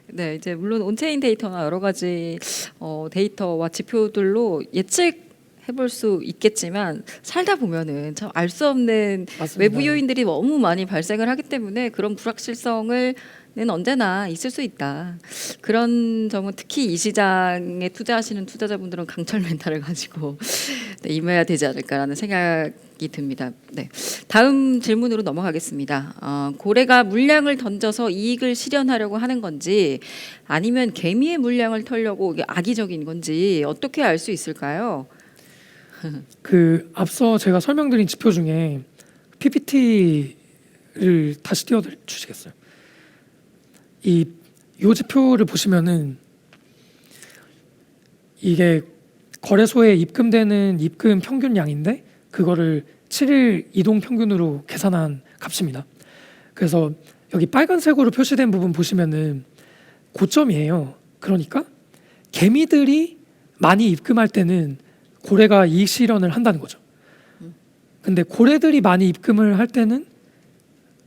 네, 이제 물론 온체인 데이터나 여러 가지 데이터와 지표들로 예측해볼 수 있겠지만 살다 보면은 참 알 수 없는 맞습니다. 외부 요인들이 너무 많이 발생을 하기 때문에 그런 불확실성을 는 언제나 있을 수 있다. 그런 점은 특히 이 시장에 투자하시는 투자자분들은 강철 멘탈을 가지고 네, 임해야 되지 않을까라는 생각이 듭니다. 네. 다음 질문으로 넘어가겠습니다. 고래가 물량을 던져서 이익을 실현하려고 하는 건지 아니면 개미의 물량을 털려고 이게 악의적인 건지 어떻게 알 수 있을까요? 그 앞서 제가 설명드린 지표 중에 PPT를 다시 띄워주시겠어요? 요 지표를 보시면은 이게 거래소에 입금되는 입금 평균량인데 그거를 7일 이동 평균으로 계산한 값입니다. 그래서 여기 빨간색으로 표시된 부분 보시면은 고점이에요. 그러니까 개미들이 많이 입금할 때는 고래가 이익 실현을 한다는 거죠. 근데 고래들이 많이 입금을 할 때는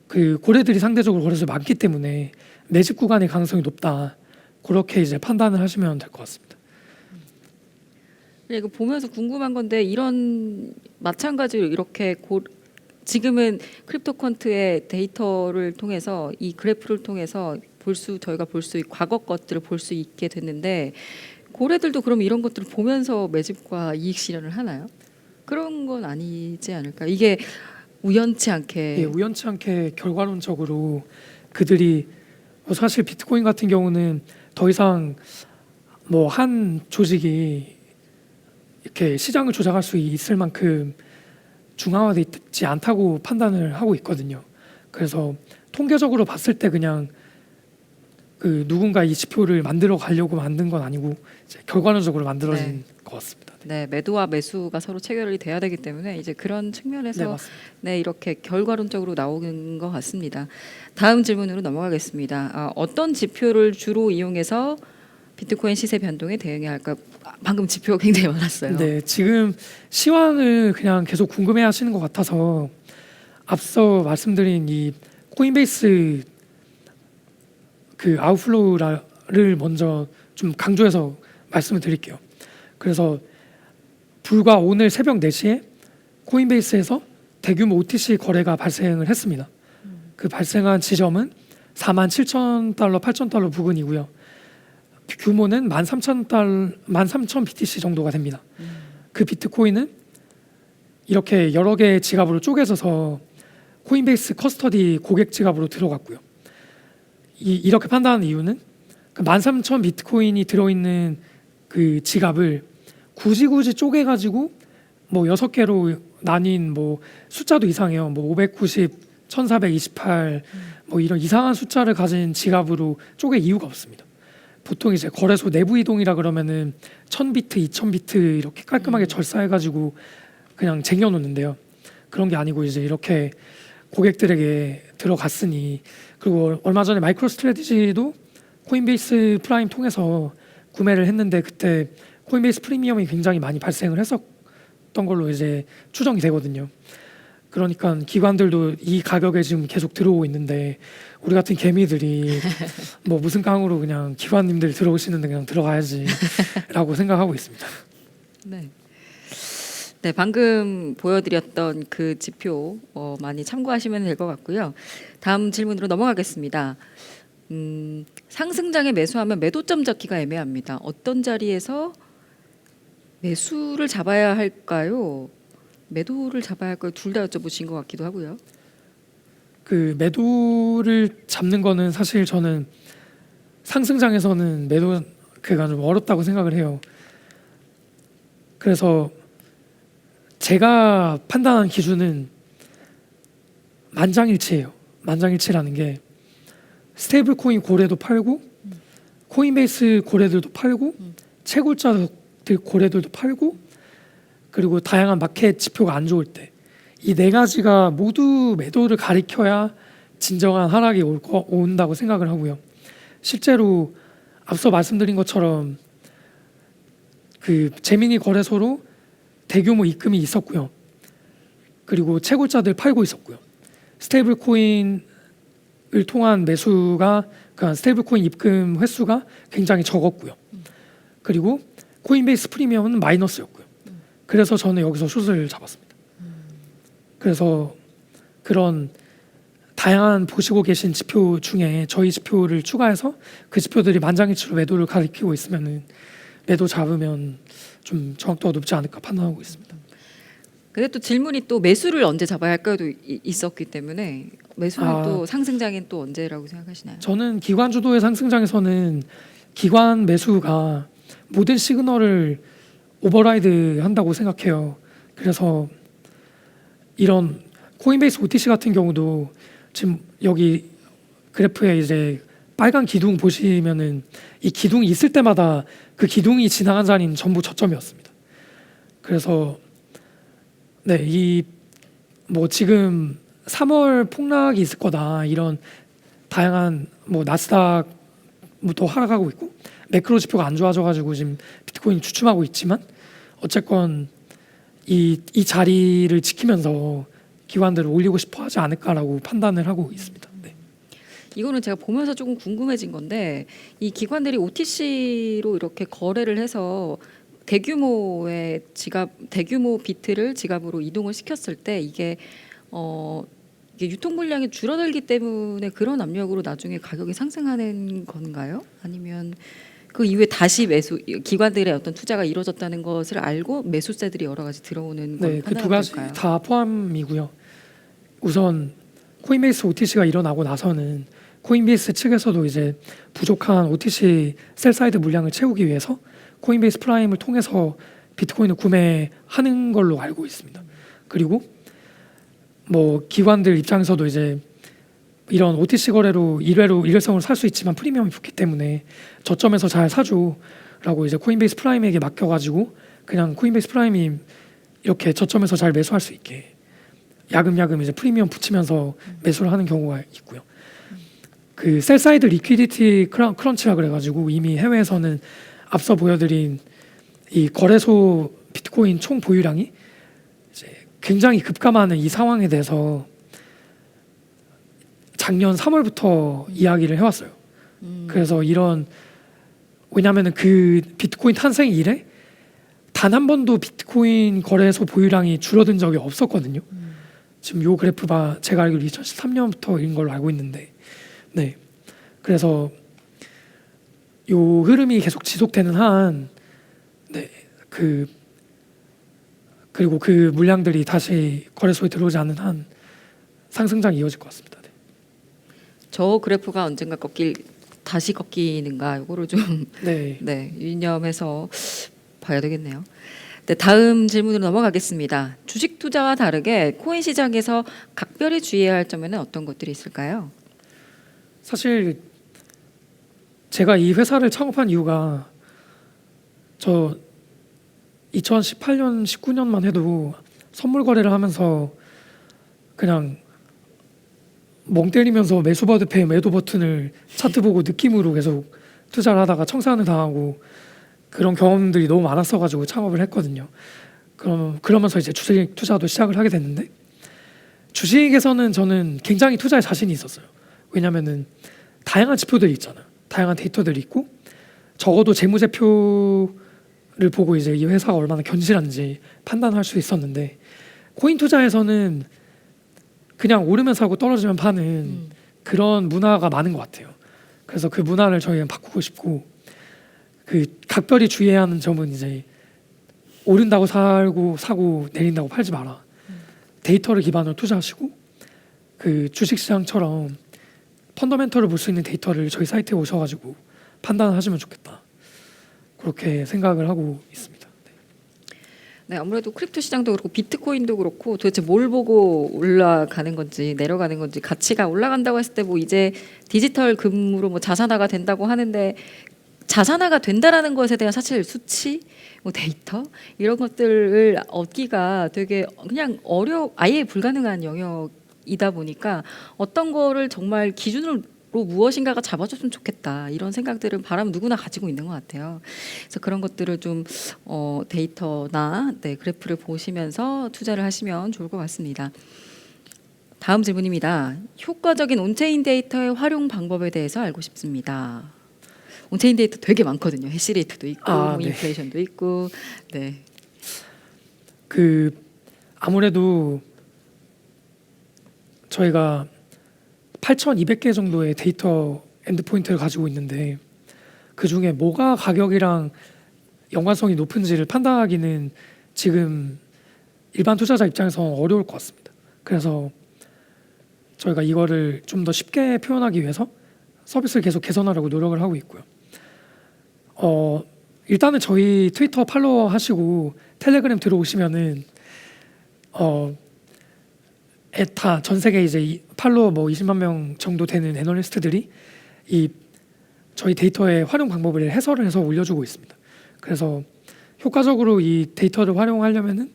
그 고래들이 상대적으로 거래소에 많기 때문에 매집 구간의 가능성이 높다. 그렇게 이제 판단을 하시면 될 것 같습니다. 이거 보면서 궁금한 건데 이런 마찬가지로 이렇게 지금은 크립토컨트의 데이터를 통해서 이 그래프를 통해서 저희가 볼 수 과거 것들을 볼 수 있게 됐는데 고래들도 그럼 이런 것들을 보면서 매집과 이익 실현을 하나요? 그런 건 아니지 않을까? 이게 우연치 않게 예, 우연치 않게 결과론적으로 그들이 사실 비트코인 같은 경우는 더 이상 뭐 한 조직이 이렇게 시장을 조작할 수 있을 만큼 중앙화되어 있지 않다고 판단을 하고 있거든요. 그래서 통계적으로 봤을 때 그냥 그 누군가 이 지표를 만들어 가려고 만든 건 아니고 이제 결과론적으로 만들어진 것 같습니다. 네, 매도와 매수가 서로 체결이 돼야 되기 때문에 이제 그런 측면에서 맞습니다. 네, 이렇게 결과론적으로 나오는 것 같습니다. 다음 질문으로 넘어가겠습니다. 어떤 지표를 주로 이용해서 비트코인 시세 변동에 대응해야 할까? 방금 지표가 굉장히 많았어요. 네, 지금 시황을 그냥 계속 궁금해 하시는 것 같아서 앞서 말씀드린 이 코인베이스 그 아웃플로우를 먼저 좀 강조해서 말씀을 드릴게요. 그래서 불과 오늘 새벽 4시에 코인베이스에서 대규모 OTC 거래가 발생을 했습니다. 그 발생한 지점은 47,000달러, 8,000달러 부근이고요. 규모는 13,000 BTC 정도가 됩니다. 그 비트코인은 이렇게 여러 개의 지갑으로 쪼개져서 코인베이스 커스터디 고객 지갑으로 들어갔고요. 이렇게 판단하는 이유는 그 13,000 비트코인이 들어있는 그 지갑을 굳이 쪼개가지고 뭐 6개로 나뉜 뭐 숫자도 이상해요. 뭐 590, 1428 뭐 이런 이상한 숫자를 가진 지갑으로 쪼갤 이유가 없습니다. 보통 이제 거래소 내부 이동이라 그러면은 1000비트, 2000비트 이렇게 깔끔하게 절사해가지고 그냥 쟁여놓는데요. 그런 게 아니고 이제 이렇게 고객들에게 들어갔으니, 그리고 얼마 전에 마이크로 스트래티지도 코인베이스 프라임 통해서 구매를 했는데 그때 코인베이스 프리미엄이 굉장히 많이 발생을 했었던 걸로 이제 추정이 되거든요. 그러니까 기관들도 이 가격에 지금 계속 들어오고 있는데 우리 같은 개미들이 뭐 무슨 깡으로 그냥 기관님들 들어오시는데 그냥 들어가야지라고 생각하고 있습니다. 네. 네, 방금 보여드렸던 그 지표 많이 참고하시면 될 것 같고요. 다음 질문으로 넘어가겠습니다. 상승장에 매수하면 매도점 잡기가 애매합니다. 어떤 자리에서 매수를 잡아야 할까요? 매도를 잡아야 할까요? 둘 다 여쭤보신 것 같기도 하고요. 그 매도를 잡는 거는 사실 저는 상승장에서는 매도가 좀 어렵다고 생각을 해요. 그래서 제가 판단한 기준은 만장일치예요. 만장일치라는 게 스테이블 코인 고래도 팔고 코인베이스 고래들도 팔고 채굴자들 고래들도 팔고, 그리고 다양한 마켓 지표가 안 좋을 때 이 네 가지가 모두 매도를 가리켜야 진정한 하락이 온다고 생각을 하고요. 실제로 앞서 말씀드린 것처럼 그 제미니 거래소로 대규모 입금이 있었고요. 그리고 채굴자들 팔고 있었고요. 스테이블 코인을 통한 매수가 그러니까 스테이블 코인 입금 횟수가 굉장히 적었고요. 그리고 코인베이스 프리미엄은 마이너스였고요. 그래서 저는 여기서 숏을 잡았습니다. 그래서 그런 다양한 보시고 계신 지표 중에 저희 지표를 추가해서 그 지표들이 만장일치로 매도를 가리키고 있으면은 매도 잡으면 좀 정확도가 높지 않을까 판단하고 있습니다. 근데 또 질문이 또 매수를 언제 잡아야 할까도 있었기 때문에 매수는 또 상승장엔 또 언제라고 생각하시나요? 저는 기관 주도의 상승장에서는 기관 매수가 모든 시그널을 오버라이드 한다고 생각해요. 그래서 이런 코인베이스 OTC 같은 경우도 지금 여기 그래프에 이제 빨간 기둥 보시면은 이 기둥이 있을 때마다 그 기둥이 지나간 자리는 전부 저점이었습니다. 그래서 네, 이 뭐 지금 3월 폭락이 있을 거다 이런 다양한 뭐 나스닥부터 하락하고 있고 매크로 지표가 안 좋아져가지고 지금 비트코인이 주춤하고 있지만 어쨌건 이 자리를 지키면서 기관들을 올리고 싶어 하지 않을까라고 판단을 하고 있습니다. 네. 이거는 제가 보면서 조금 궁금해진 건데 이 기관들이 OTC로 이렇게 거래를 해서 대규모 비트를 지갑으로 이동을 시켰을 때 이게 유통 물량이 줄어들기 때문에 그런 압력으로 나중에 가격이 상승하는 건가요? 아니면 그 이후에 다시 기관들의 어떤 투자가 이루어졌다는 것을 알고 매수세들이 여러 가지 들어오는 걸 네, 그 두 판단하면 가지 될까요? 다 포함이고요. 우선 코인베이스 OTC가 일어나고 나서는 코인베이스 측에서도 이제 부족한 OTC 셀사이드 물량을 채우기 위해서 코인베이스 프라임을 통해서 비트코인을 구매하는 걸로 알고 있습니다. 그리고 뭐 기관들 입장에서도 이제 이런 OTC 거래로 일회성으로 살 수 있지만 프리미엄이 붙기 때문에 저점에서 잘 사줘라고 이제 코인베이스 프라임에게 맡겨가지고 그냥 코인베이스 프라임이 이렇게 저점에서 잘 매수할 수 있게 야금야금 이제 프리미엄 붙이면서 매수를 하는 경우가 있고요. 그 셀사이드 리퀴디티 크런치라 그래가지고 이미 해외에서는 앞서 보여드린 이 거래소 비트코인 총 보유량이 이제 굉장히 급감하는 이 상황에 대해서 작년 3월부터 이야기를 해왔어요. 그래서 왜냐하면은 그 비트코인 탄생 이래 단 한 번도 비트코인 거래소 보유량이 줄어든 적이 없었거든요. 지금 요 그래프가 제가 알기로 2013년부터인 걸로 알고 있는데, 네. 그래서 요 흐름이 계속 지속되는 한, 네, 그리고 그 물량들이 다시 거래소에 들어오지 않는 한 상승장이 이어질 것 같습니다. 네. 저 그래프가 언젠가 다시 꺾이는가 이거를 좀 네. 네, 유념해서 봐야 되겠네요. 네, 다음 질문으로 넘어가겠습니다. 주식 투자와 다르게 코인 시장에서 각별히 주의해야 할 점에는 어떤 것들이 있을까요? 사실 제가 이 회사를 창업한 이유가 저 2018년, 19년만 해도 선물 거래를 하면서 그냥 멍 때리면서 매수 버튼에 매도 버튼을 차트 보고 느낌으로 계속 투자를 하다가 청산을 당하고 그런 경험들이 너무 많았어가지고 창업을 했거든요. 그러면서 이제 주식 투자도 시작을 하게 됐는데 주식에서는 저는 굉장히 투자에 자신이 있었어요. 왜냐면은 다양한 지표들이 있잖아요. 다양한 데이터들이 있고 적어도 재무제표를 보고 이제 이 회사가 얼마나 견실한지 판단할 수 있었는데 코인 투자에서는 그냥 오르면 사고 떨어지면 파는 그런 문화가 많은 것 같아요. 그래서 그 문화를 저희는 바꾸고 싶고 그 각별히 주의해야 하는 점은 이제 오른다고 사고 내린다고 팔지 마라. 데이터를 기반으로 투자하시고 그 주식시장처럼 펀더멘털을 볼 수 있는 데이터를 저희 사이트에 오셔가지고 판단하시면 좋겠다. 그렇게 생각을 하고 있습니다. 네, 아무래도 크립토 시장도 그렇고 비트코인도 그렇고 도대체 뭘 보고 올라가는 건지 내려가는 건지 가치가 올라간다고 했을 때 뭐 이제 디지털 금으로 뭐 자산화가 된다고 하는데 자산화가 된다라는 것에 대한 사실 수치, 뭐 데이터 이런 것들을 얻기가 되게 그냥 아예 불가능한 영역이다 보니까 어떤 거를 정말 기준으로 무엇인가가 잡아줬으면 좋겠다 이런 생각들은 바람 누구나 가지고 있는 것 같아요. 그래서 그런 것들을 좀 데이터나 그래프를 보시면서 투자를 하시면 좋을 것 같습니다. 다음 질문입니다. 효과적인 온체인 데이터의 활용 방법에 대해서 알고 싶습니다. 온체인 데이터 되게 많거든요. 해시레이트도 있고, 네. 인플레이션도 있고, 네. 아무래도 저희가 8,200개 정도의 데이터 엔드포인트를 가지고 있는데 그 중에 뭐가 가격이랑 연관성이 높은지를 판단하기는 지금 일반 투자자 입장에서 어려울 것 같습니다. 그래서 저희가 이거를 좀 더 쉽게 표현하기 위해서 서비스를 계속 개선하려고 노력을 하고 있고요. 일단은 저희 트위터 팔로워 하시고 텔레그램 들어오시면은 다 전 세계 이제 팔로워 20만 명 정도 되는 애널리스트들이 이 저희 데이터의 활용 방법을 해설을 해서 올려주고 있습니다. 그래서 효과적으로 이 데이터를 활용하려면은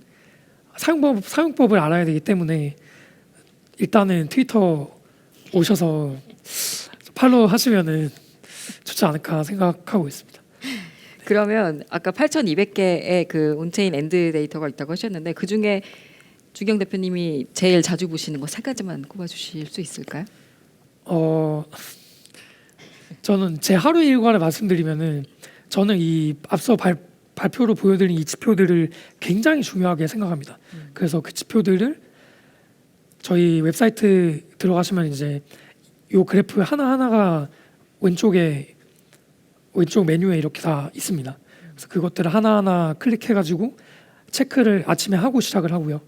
사용법을 알아야 되기 때문에 일단은 트위터 오셔서 팔로우 하시면은 좋지 않을까 생각하고 있습니다. 그러면 아까 8,200개의 그 온체인 엔드 데이터가 있다고 하셨는데 그 중에 주경 대표님이 제일 자주 보시는 거 세 가지만 꼽아주실 수 있을까요? 저는 제 하루 일과를 말씀드리면은 저는 이 앞서 발표로 보여드린 이 지표들을 굉장히 중요하게 생각합니다. 그래서 그 지표들을 저희 웹사이트 들어가시면 이제 요 그래프 하나하나가 왼쪽 메뉴에 이렇게 다 있습니다. 그래서 그것들을 하나하나 클릭해가지고 체크를 아침에 하고 시작을 하고요.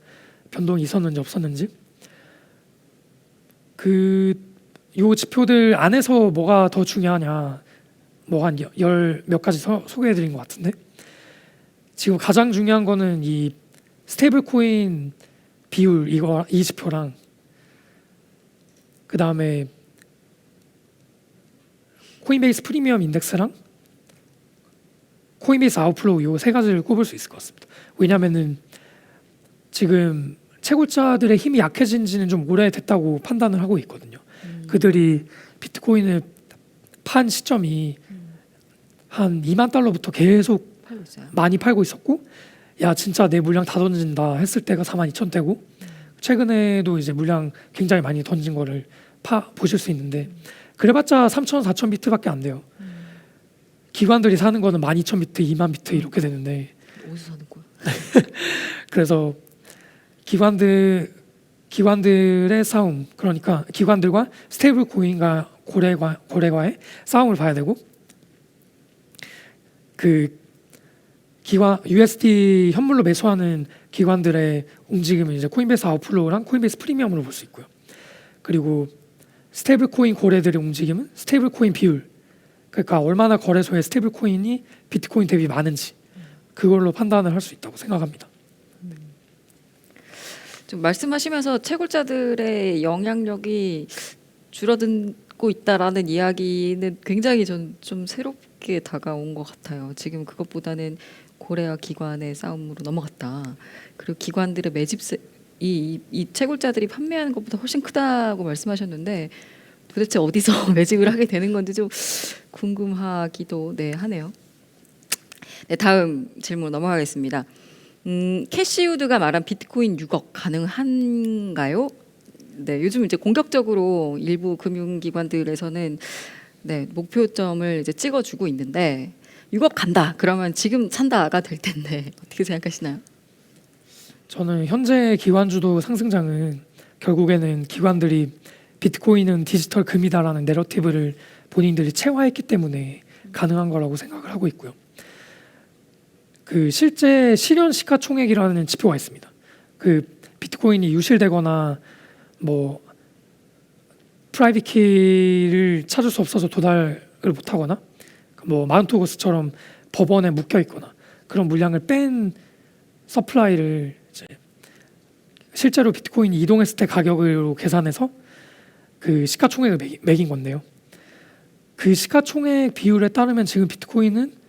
변동이 있었는지 없었는지. 요 지표들 안에서 뭐가 더 중요하냐, 뭐 한 열 몇 가지 소개해드린 것 같은데 지금 가장 중요한 거는 이 스테이블 코인 비율 이 지표랑 그 다음에 코인베이스 프리미엄 인덱스랑 코인베이스 아웃플로우 요 세 가지를 꼽을 수 있을 것 같습니다. 왜냐하면은 지금 채굴자들의 힘이 약해진 지는 좀 오래됐다고 판단을 하고 있거든요. 그들이 비트코인을 판 시점이 한 2만 달러부터 계속 팔고 있어요. 많이 팔고 있었고, 야 진짜 내 물량 다 던진다 했을 때가 42,000대고 최근에도 이제 물량 굉장히 많이 던진 거를 보실 수 있는데 그래봤자 3,000, 4,000 비트밖에 안 돼요. 기관들이 사는 거는 12,000 비트, 2만 비트 이렇게 되는데 어디서 사는 거야? 그래서 기관들의 싸움, 그러니까 기관들과 스테이블 코인과 고래과의 싸움을 봐야 되고, USD 현물로 매수하는 기관들의 움직임은 이제 코인베이스 아웃플로우랑 코인베이스 프리미엄으로 볼 수 있고요. 그리고 스테이블 코인 고래들의 움직임은 스테이블 코인 비율, 그러니까 얼마나 거래소에 스테이블 코인이 비트코인 대비 많은지 그걸로 판단을 할 수 있다고 생각합니다. 좀 말씀하시면서 채굴자들의 영향력이 줄어들고 있다라는 이야기는 굉장히 좀 새롭게 다가온 것 같아요. 지금 그것보다는 고래와 기관의 싸움으로 넘어갔다. 그리고 기관들의 매집세 이 채굴자들이 판매하는 것보다 훨씬 크다고 말씀하셨는데 도대체 어디서 매집을 하게 되는 건지 좀 궁금하기도 하네요. 네, 다음 질문 넘어가겠습니다. 캐시우드가 말한 비트코인 6억 가능한가요? 네, 요즘 이제 공격적으로 일부 금융기관들에서는 목표점을 이제 찍어주고 있는데 6억 간다. 그러면 지금 산다가 될 텐데 어떻게 생각하시나요? 저는 현재 기관주도 상승장은 결국에는 기관들이 비트코인은 디지털 금이다라는 내러티브를 본인들이 체화했기 때문에 가능한 거라고 생각을 하고 있고요. 실제 실현 시가총액이라는 지표가 있습니다. 비트코인이 유실되거나 뭐 프라이빗 키를 찾을 수 없어서 도달을 못하거나 뭐 마운트고스처럼 법원에 묶여 있거나 그런 물량을 뺀 서플라이를 이제 실제로 비트코인이 이동했을 때 가격으로 계산해서 그 시가총액을 매긴 건데요. 그 시가총액 비율에 따르면 지금 비트코인은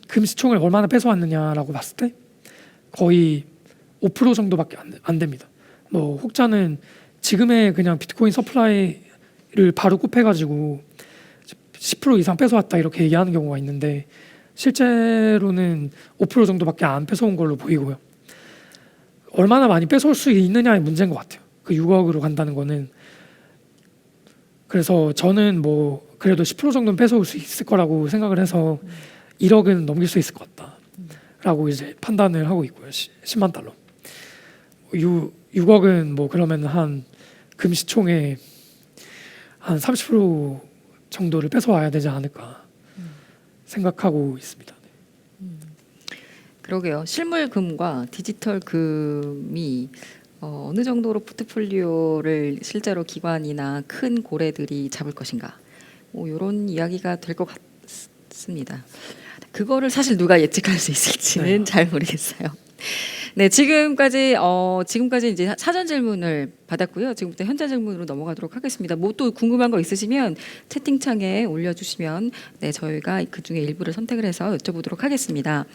금시총을 얼마나 뺏어왔느냐라고 봤을 때 거의 5% 정도밖에 안 됩니다. 뭐 혹자는 지금의 그냥 비트코인 서플라이를 바로 굽해가지고 10% 이상 뺏어왔다 이렇게 얘기하는 경우가 있는데 실제로는 5% 정도밖에 안 뺏어온 걸로 보이고요. 얼마나 많이 뺏어올 수 있느냐의 문제인 것 같아요. 그 6억으로 간다는 거는. 그래서 저는 뭐 그래도 10% 정도는 뺏어올 수 있을 거라고 생각을 해서 1억은 넘길 수 있을 것 같다라고 이제 판단을 하고 있고요. 10만 달러. 6억은 뭐 그러면 한 금시총의 한 30% 정도를 뺏어와야 되지 않을까 생각하고 있습니다. 그러게요. 실물금과 디지털금이 어느 정도로 포트폴리오를 실제로 기관이나 큰 고래들이 잡을 것인가, 뭐 이런 이야기가 될 것 같습니다. 그거를 사실 누가 예측할 수 있을지는 네. 잘 모르겠어요. 네, 지금까지 이제 사전 질문을 받았고요. 지금부터 현장 질문으로 넘어가도록 하겠습니다. 뭐 또 궁금한 거 있으시면 채팅창에 올려주시면 네, 저희가 그 중에 일부를 선택을 해서 여쭤보도록 하겠습니다.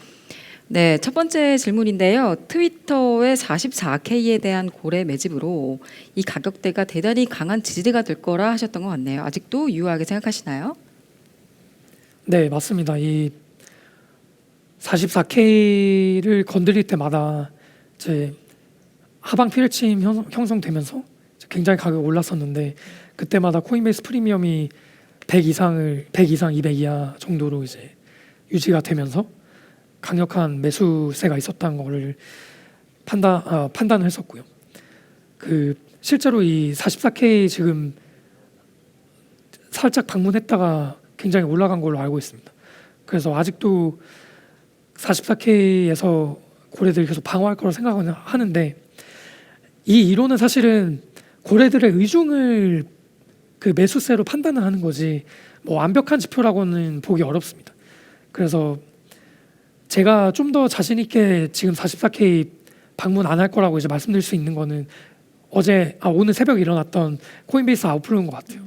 네, 첫 번째 질문인데요. 트위터의 44K에 대한 고래 매집으로 이 가격대가 대단히 강한 지지대가 될 거라 하셨던 것 같네요. 아직도 유효하게 생각하시나요? 네, 맞습니다. 이 44K를 건드릴 때마다 이제 하방 피레침 형성되면서 굉장히 가격이 올랐었는데 그때마다 코인베이스 프리미엄이 100 이상, 200 이하 정도로 이제 유지가 되면서 강력한 매수세가 있었다는 거를 판단을 했었고요. 그 실제로 이 44K 지금 살짝 방문했다가 굉장히 올라간 걸로 알고 있습니다. 그래서 아직도 44K에서 고래들이 계속 방어할 거라고 생각은 하는데 이 이론은 사실은 고래들의 의중을 그 매수세로 판단을 하는 거지 뭐 완벽한 지표라고는 보기 어렵습니다. 그래서 제가 좀 더 자신 있게 지금 44K 방문 안 할 거라고 이제 말씀드릴 수 있는 거는 오늘 새벽에 일어났던 코인베이스 아웃플로인 것 같아요.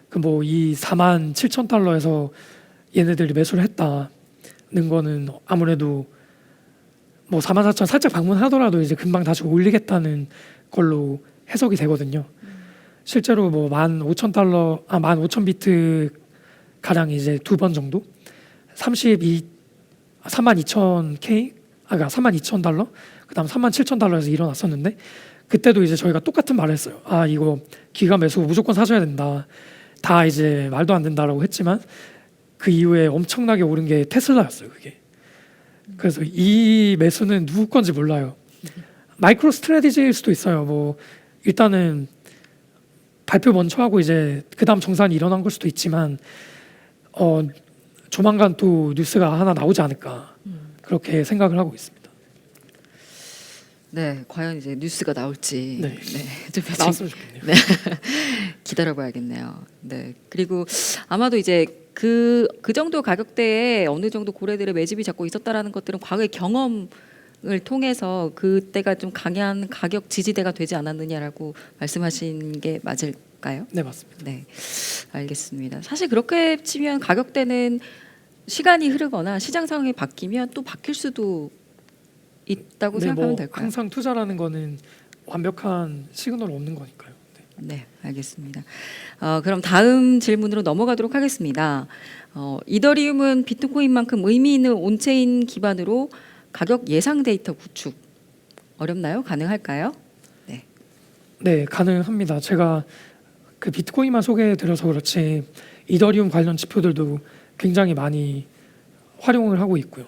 그 뭐 이 47,000달러에서 얘네들이 매수를 했다는 거는 아무래도 뭐 44,000 살짝 방문하더라도 이제 금방 다시 올리겠다는 걸로 해석이 되거든요. 실제로 뭐 15,000달러, 15,000비트 가량 이제 2번 정도 32,000K, 그러니까 32,000달러, 그다음 37,000달러에서 일어났었는데 그때도 이제 저희가 똑같은 말을 했어요. 이거 기가 매수 무조건 사셔야 된다. 다 이제 말도 안 된다라고 했지만 그 이후에 엄청나게 오른 게 테슬라였어요. 그게. 그래서 이 매수는 누구 건지 몰라요. 마이크로 스트래티지일 수도 있어요. 뭐 일단은 발표 먼저 하고 이제 그다음 정산이 일어난 걸 수도 있지만 조만간 또 뉴스가 하나 나오지 않을까 그렇게 생각을 하고 있습니다. 네, 과연 이제 뉴스가 나올지 네. 좀 나왔으면 좋겠네요. 네. 기다려봐야겠네요. 네, 그리고 아마도 이제 그 정도 가격대에 어느 정도 고래들의 매집이 자꾸 있었다라는 것들은 과거의 경험을 통해서 그때가 좀 강한 가격 지지대가 되지 않았느냐라고 말씀하신 게 맞을까요? 네, 맞습니다. 네, 알겠습니다. 사실 그렇게 치면 가격대는 시간이 흐르거나 시장 상황이 바뀌면 또 바뀔 수도 있다고 네, 생각하면 뭐 될까요? 항상 투자라는 거는 완벽한 시그널 없는 거니까요. 네. 네, 알겠습니다. 그럼 다음 질문으로 넘어가도록 하겠습니다. 이더리움은 비트코인만큼 의미 있는 온체인 기반으로 가격 예상 데이터 구축 어렵나요? 가능할까요? 네, 가능합니다. 제가 그 비트코인만 소개해드려서 그렇지 이더리움 관련 지표들도 굉장히 많이 활용을 하고 있고요.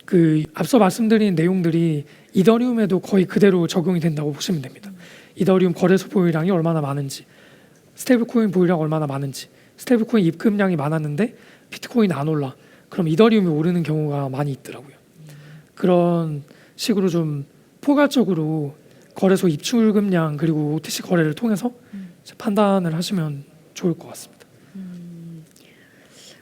그 앞서 말씀드린 내용들이 이더리움에도 거의 그대로 적용이 된다고 보시면 됩니다. 이더리움 거래소 보유량이 얼마나 많은지, 스테이블코인 보유량 얼마나 많은지, 스테이블코인 입금량이 많았는데 비트코인 안 올라. 그럼 이더리움이 오르는 경우가 많이 있더라고요. 그런 식으로 좀 포괄적으로 거래소 입출금량 그리고 OTC 거래를 통해서 판단을 하시면 좋을 것 같습니다.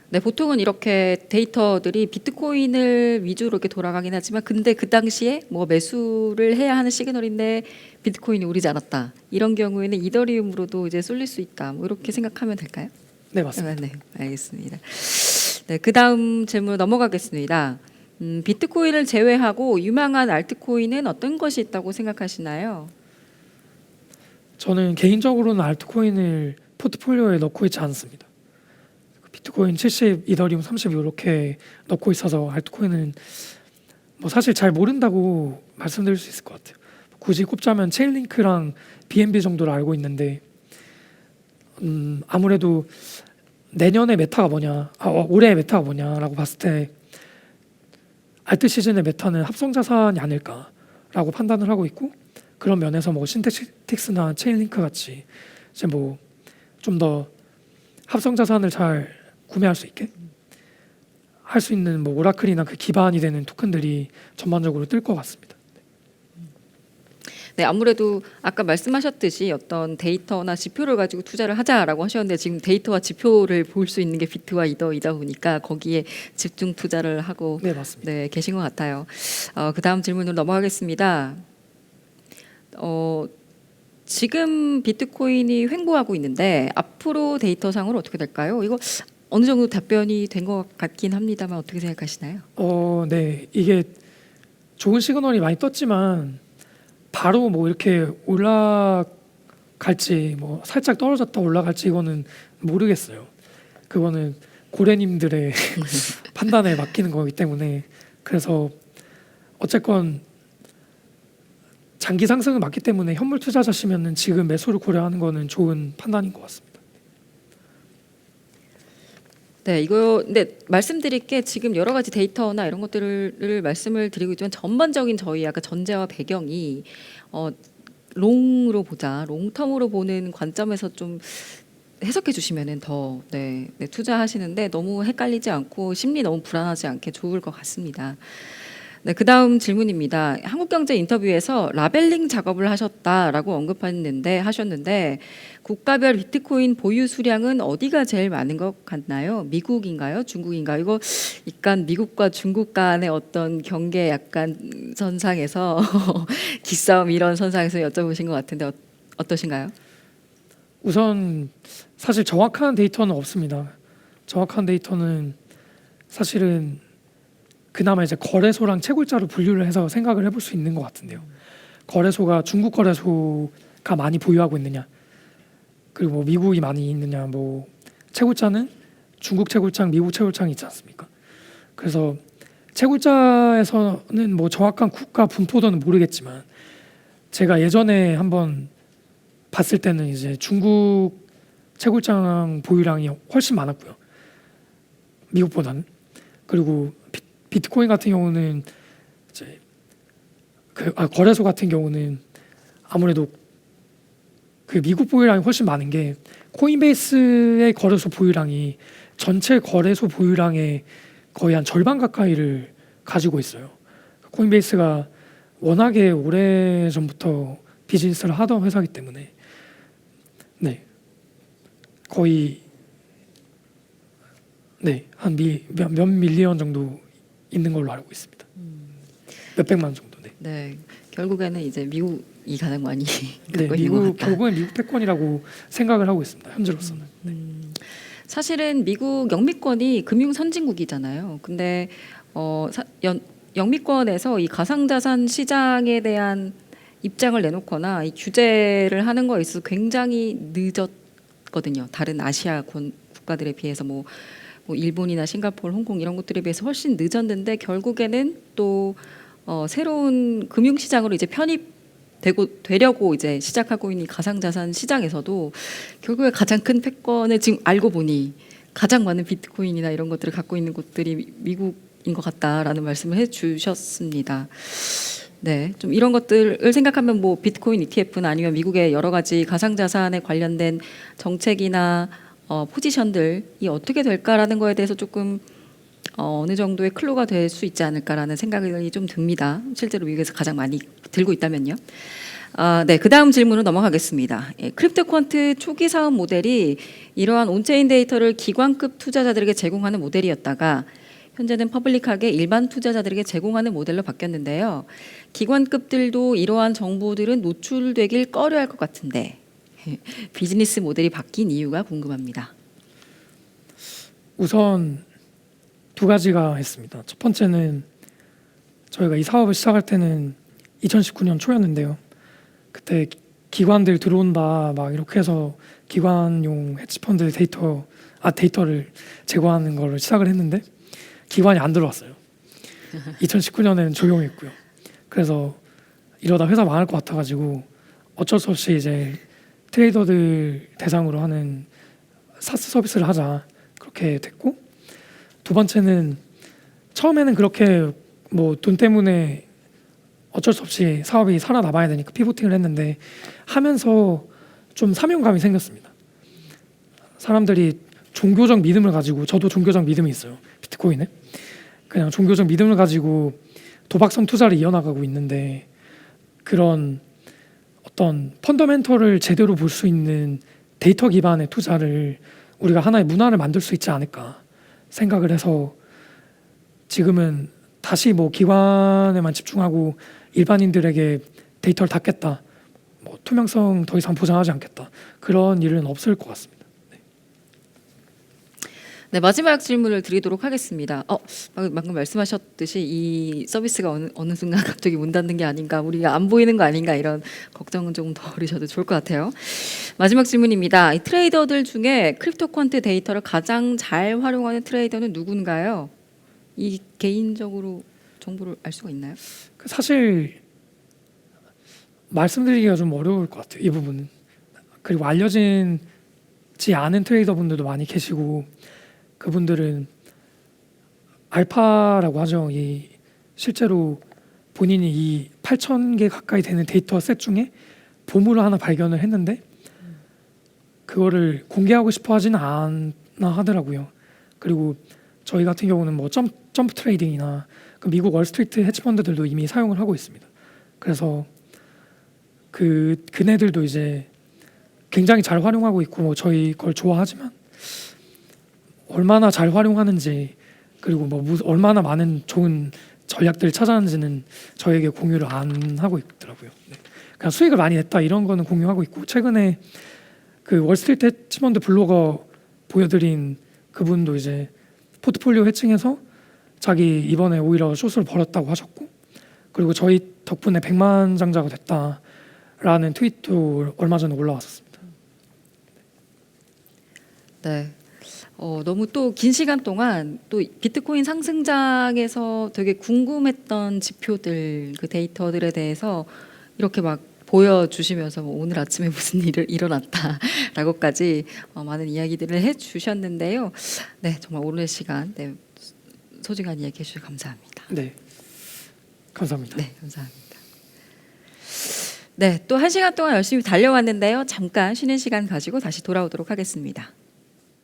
네, 보통은 이렇게 데이터들이 비트코인을 위주로 이렇게 돌아가긴 하지만 근데 그 당시에 뭐 매수를 해야 하는 시그널인데 비트코인이 오르지 않았다. 이런 경우에는 이더리움으로도 이제 쏠릴 수 있다. 뭐 이렇게 생각하면 될까요? 네, 맞습니다. 네, 알겠습니다. 네, 그 다음 질문으로 넘어가겠습니다. 비트코인을 제외하고 유망한 알트코인은 어떤 것이 있다고 생각하시나요? 저는 개인적으로는 알트코인을 포트폴리오에 넣고 있지 않습니다. 비트코인 70, 이더리움 30 이렇게 넣고 있어서 알트코인은 뭐 사실 잘 모른다고 말씀드릴 수 있을 것 같아요. 굳이 꼽자면 체인링크랑 BNB 정도를 알고 있는데 아무래도 내년의 메타가 뭐냐, 올해의 메타가 뭐냐라고 봤을 때 알트 시즌의 메타는 합성 자산이 아닐까라고 판단을 하고 있고, 그런 면에서 뭐 신텍스나 체인링크 같이 이제 뭐 좀 더 합성 자산을 잘 구매할 수 있게 할 수 있는 뭐 오라클이나 그 기반이 되는 토큰들이 전반적으로 뜰 것 같습니다. 네, 아무래도 아까 말씀하셨듯이 어떤 데이터나 지표를 가지고 투자를 하자라고 하셨는데 지금 데이터와 지표를 볼 수 있는 게 비트와 이더이다 보니까 거기에 집중 투자를 하고 네, 맞습니다. 네, 계신 것 같아요. 그 다음 질문으로 넘어가겠습니다. 지금 비트코인이 횡보하고 있는데 앞으로 데이터상으로 어떻게 될까요? 이거 어느 정도 답변이 된 것 같긴 합니다만 어떻게 생각하시나요? 네, 이게 좋은 시그널이 많이 떴지만 바로 뭐 이렇게 올라갈지 뭐 살짝 떨어졌다 올라갈지 이거는 모르겠어요. 그거는 고래님들의 판단에 맡기는 거기 때문에, 그래서 어쨌건 장기 상승은 맞기 때문에 현물 투자자시면은 지금 매수를 고려하는 거는 좋은 판단인 것 같습니다. 네, 이거 근데 말씀드릴 게 지금 여러 가지 데이터나 이런 것들을 말씀을 드리고 있지만 전반적인 저희 약간 전제와 배경이 롱으로 보자, 롱텀으로 보는 관점에서 좀 해석해 주시면은 더 투자하시는데 너무 헷갈리지 않고 심리 너무 불안하지 않게 좋을 것 같습니다. 네, 그다음 질문입니다. 한국경제 인터뷰에서 라벨링 작업을 하셨다라고 하셨는데 국가별 비트코인 보유 수량은 어디가 제일 많은 것 같나요? 미국인가요? 중국인가요? 이거 약간 미국과 중국 간의 어떤 경계 약간 선상에서 기싸움 이런 선상에서 여쭤보신 것 같은데 어떠신가요? 우선 사실 정확한 데이터는 없습니다. 정확한 데이터는 사실은 그나마 이제 거래소랑 채굴자로 분류를 해서 생각을 해볼 수 있는 것 같은데요. 거래소가 중국 거래소가 많이 보유하고 있느냐, 그리고 뭐 미국이 많이 있느냐, 뭐 채굴자는 중국 채굴장, 미국 채굴장이 있지 않습니까? 그래서 채굴자에서는 뭐 정확한 국가 분포도는 모르겠지만 제가 예전에 한번 봤을 때는 이제 중국 채굴장 보유량이 훨씬 많았고요, 미국보다는. 그리고 비트코인 같은 경우는 이제 거래소 같은 경우는 아무래도 그 미국 보유량이 훨씬 많은 게 코인베이스의 거래소 보유량이 전체 거래소 보유량의 거의 한 절반 가까이를 가지고 있어요. 코인베이스가 워낙에 오래 전부터 비즈니스를 하던 회사이기 때문에 거의 한 몇 밀리언 정도 있는 걸로 알고 있습니다. 몇 백만 정도. 네, 결국에는 이제 미국이 가장 많이 갖고 있는 것 같다. 결국은 미국 패권이라고 생각을 하고 있습니다. 현재로서는. 사실은 미국 영미권이 금융 선진국이잖아요. 근데 영미권에서 이 가상자산 시장에 대한 입장을 내놓거나 이 규제를 하는 거에 있어서 굉장히 늦었거든요. 다른 아시아 국가들에 비해서 뭐 일본이나 싱가포르, 홍콩 이런 것들에 비해서 훨씬 늦었는데 결국에는 또 새로운 금융시장으로 이제 되려고 이제 시작하고 있는 가상자산 시장에서도 결국에 가장 큰 패권을 지금 알고 보니 가장 많은 비트코인이나 이런 것들을 갖고 있는 곳들이 미국인 것 같다라는 말씀을 해주셨습니다. 네, 좀 이런 것들을 생각하면 뭐 비트코인 ETF나 아니면 미국의 여러 가지 가상자산에 관련된 정책이나 포지션들이 어떻게 될까라는 거에 대해서 조금 어느 정도의 클로가 될 수 있지 않을까라는 생각이 좀 듭니다. 실제로 미국에서 가장 많이 들고 있다면요. 네, 그 다음 질문으로 넘어가겠습니다. 크립토 퀀트 초기 사업 모델이 이러한 온체인 데이터를 기관급 투자자들에게 제공하는 모델이었다가 현재는 퍼블릭하게 일반 투자자들에게 제공하는 모델로 바뀌었는데요. 기관급들도 이러한 정보들은 노출되길 꺼려할 것 같은데 비즈니스 모델이 바뀐 이유가 궁금합니다. 우선 두 가지가 있습니다. 첫 번째는 저희가 이 사업을 시작할 때는 2019년 초였는데요. 그때 기관들 들어온다 막 이렇게 해서 기관용 헤지펀드 데이터를 제공하는 거를 시작을 했는데 기관이 안 들어왔어요. 2019년에는 적용했고요. 그래서 이러다 회사 망할 것 같아가지고 어쩔 수 없이 이제 트레이더들 대상으로 하는 사스 서비스를 하자 그렇게 됐고, 두 번째는 처음에는 그렇게 뭐 돈 때문에 어쩔 수 없이 사업이 살아남아야 되니까 피보팅을 했는데 하면서 좀 사명감이 생겼습니다. 사람들이 종교적 믿음을 가지고, 저도 종교적 믿음이 있어요. 비트코인에 그냥 종교적 믿음을 가지고 도박성 투자를 이어나가고 있는데, 그런 어떤 펀더멘털을 제대로 볼 수 있는 데이터 기반의 투자를 우리가 하나의 문화를 만들 수 있지 않을까 생각을 해서 지금은 다시 뭐 기관에만 집중하고 일반인들에게 데이터를 닫겠다, 뭐 투명성 더 이상 보장하지 않겠다, 그런 일은 없을 것 같습니다. 네, 마지막 질문을 드리도록 하겠습니다. 방금 말씀하셨듯이 이 서비스가 어느 순간 갑자기 문 닫는 게 아닌가, 우리가 안 보이는 거 아닌가, 이런 걱정은 조금 덜으셔도 좋을 것 같아요. 마지막 질문입니다. 이 트레이더들 중에 크립토 퀀트 데이터를 가장 잘 활용하는 트레이더는 누군가요? 이 개인적으로 정보를 알 수가 있나요? 사실 말씀드리기가 좀 어려울 것 같아요, 이 부분은. 그리고 알려지지 않은 트레이더 분들도 많이 계시고, 그분들은 알파라고 하죠. 이 실제로 본인이 이 8,000개 가까이 되는 데이터 셋 중에 보물을 하나 발견을 했는데 그거를 공개하고 싶어 하지는 않아 하더라고요. 그리고 저희 같은 경우는 뭐 점프 트레이딩이나 그 미국 월스트리트 헤지펀드들도 이미 사용을 하고 있습니다. 그래서 그네들도 이제 굉장히 잘 활용하고 있고, 뭐 저희 걸 좋아하지만 얼마나 잘 활용하는지, 그리고 뭐 얼마나 많은 좋은 전략들을 찾아내는지는 저에게 공유를 안 하고 있더라고요. 네. 그냥 수익을 많이 냈다 이런 거는 공유하고 있고, 최근에 그 월스트리트 헤지펀드 블로거 보여드린 그분도 이제 포트폴리오 해칭해서 자기 이번에 오히려 숏을 벌었다고 하셨고, 그리고 저희 덕분에 100만 장자가 됐다라는 트윗도 얼마 전에 올라왔었습니다. 네. 너무 또 긴 시간 동안 또 비트코인 상승장에서 되게 궁금했던 지표들, 그 데이터들에 대해서 이렇게 막 보여주시면서 뭐 오늘 아침에 무슨 일이 일어났다라고까지 많은 이야기들을 해주셨는데요. 네, 정말 오늘 시간, 네, 소중한 이야기 해주셔서 감사합니다. 네, 감사합니다. 네, 감사합니다. 네, 또 1시간 동안 열심히 달려왔는데요. 잠깐 쉬는 시간 가지고 다시 돌아오도록 하겠습니다.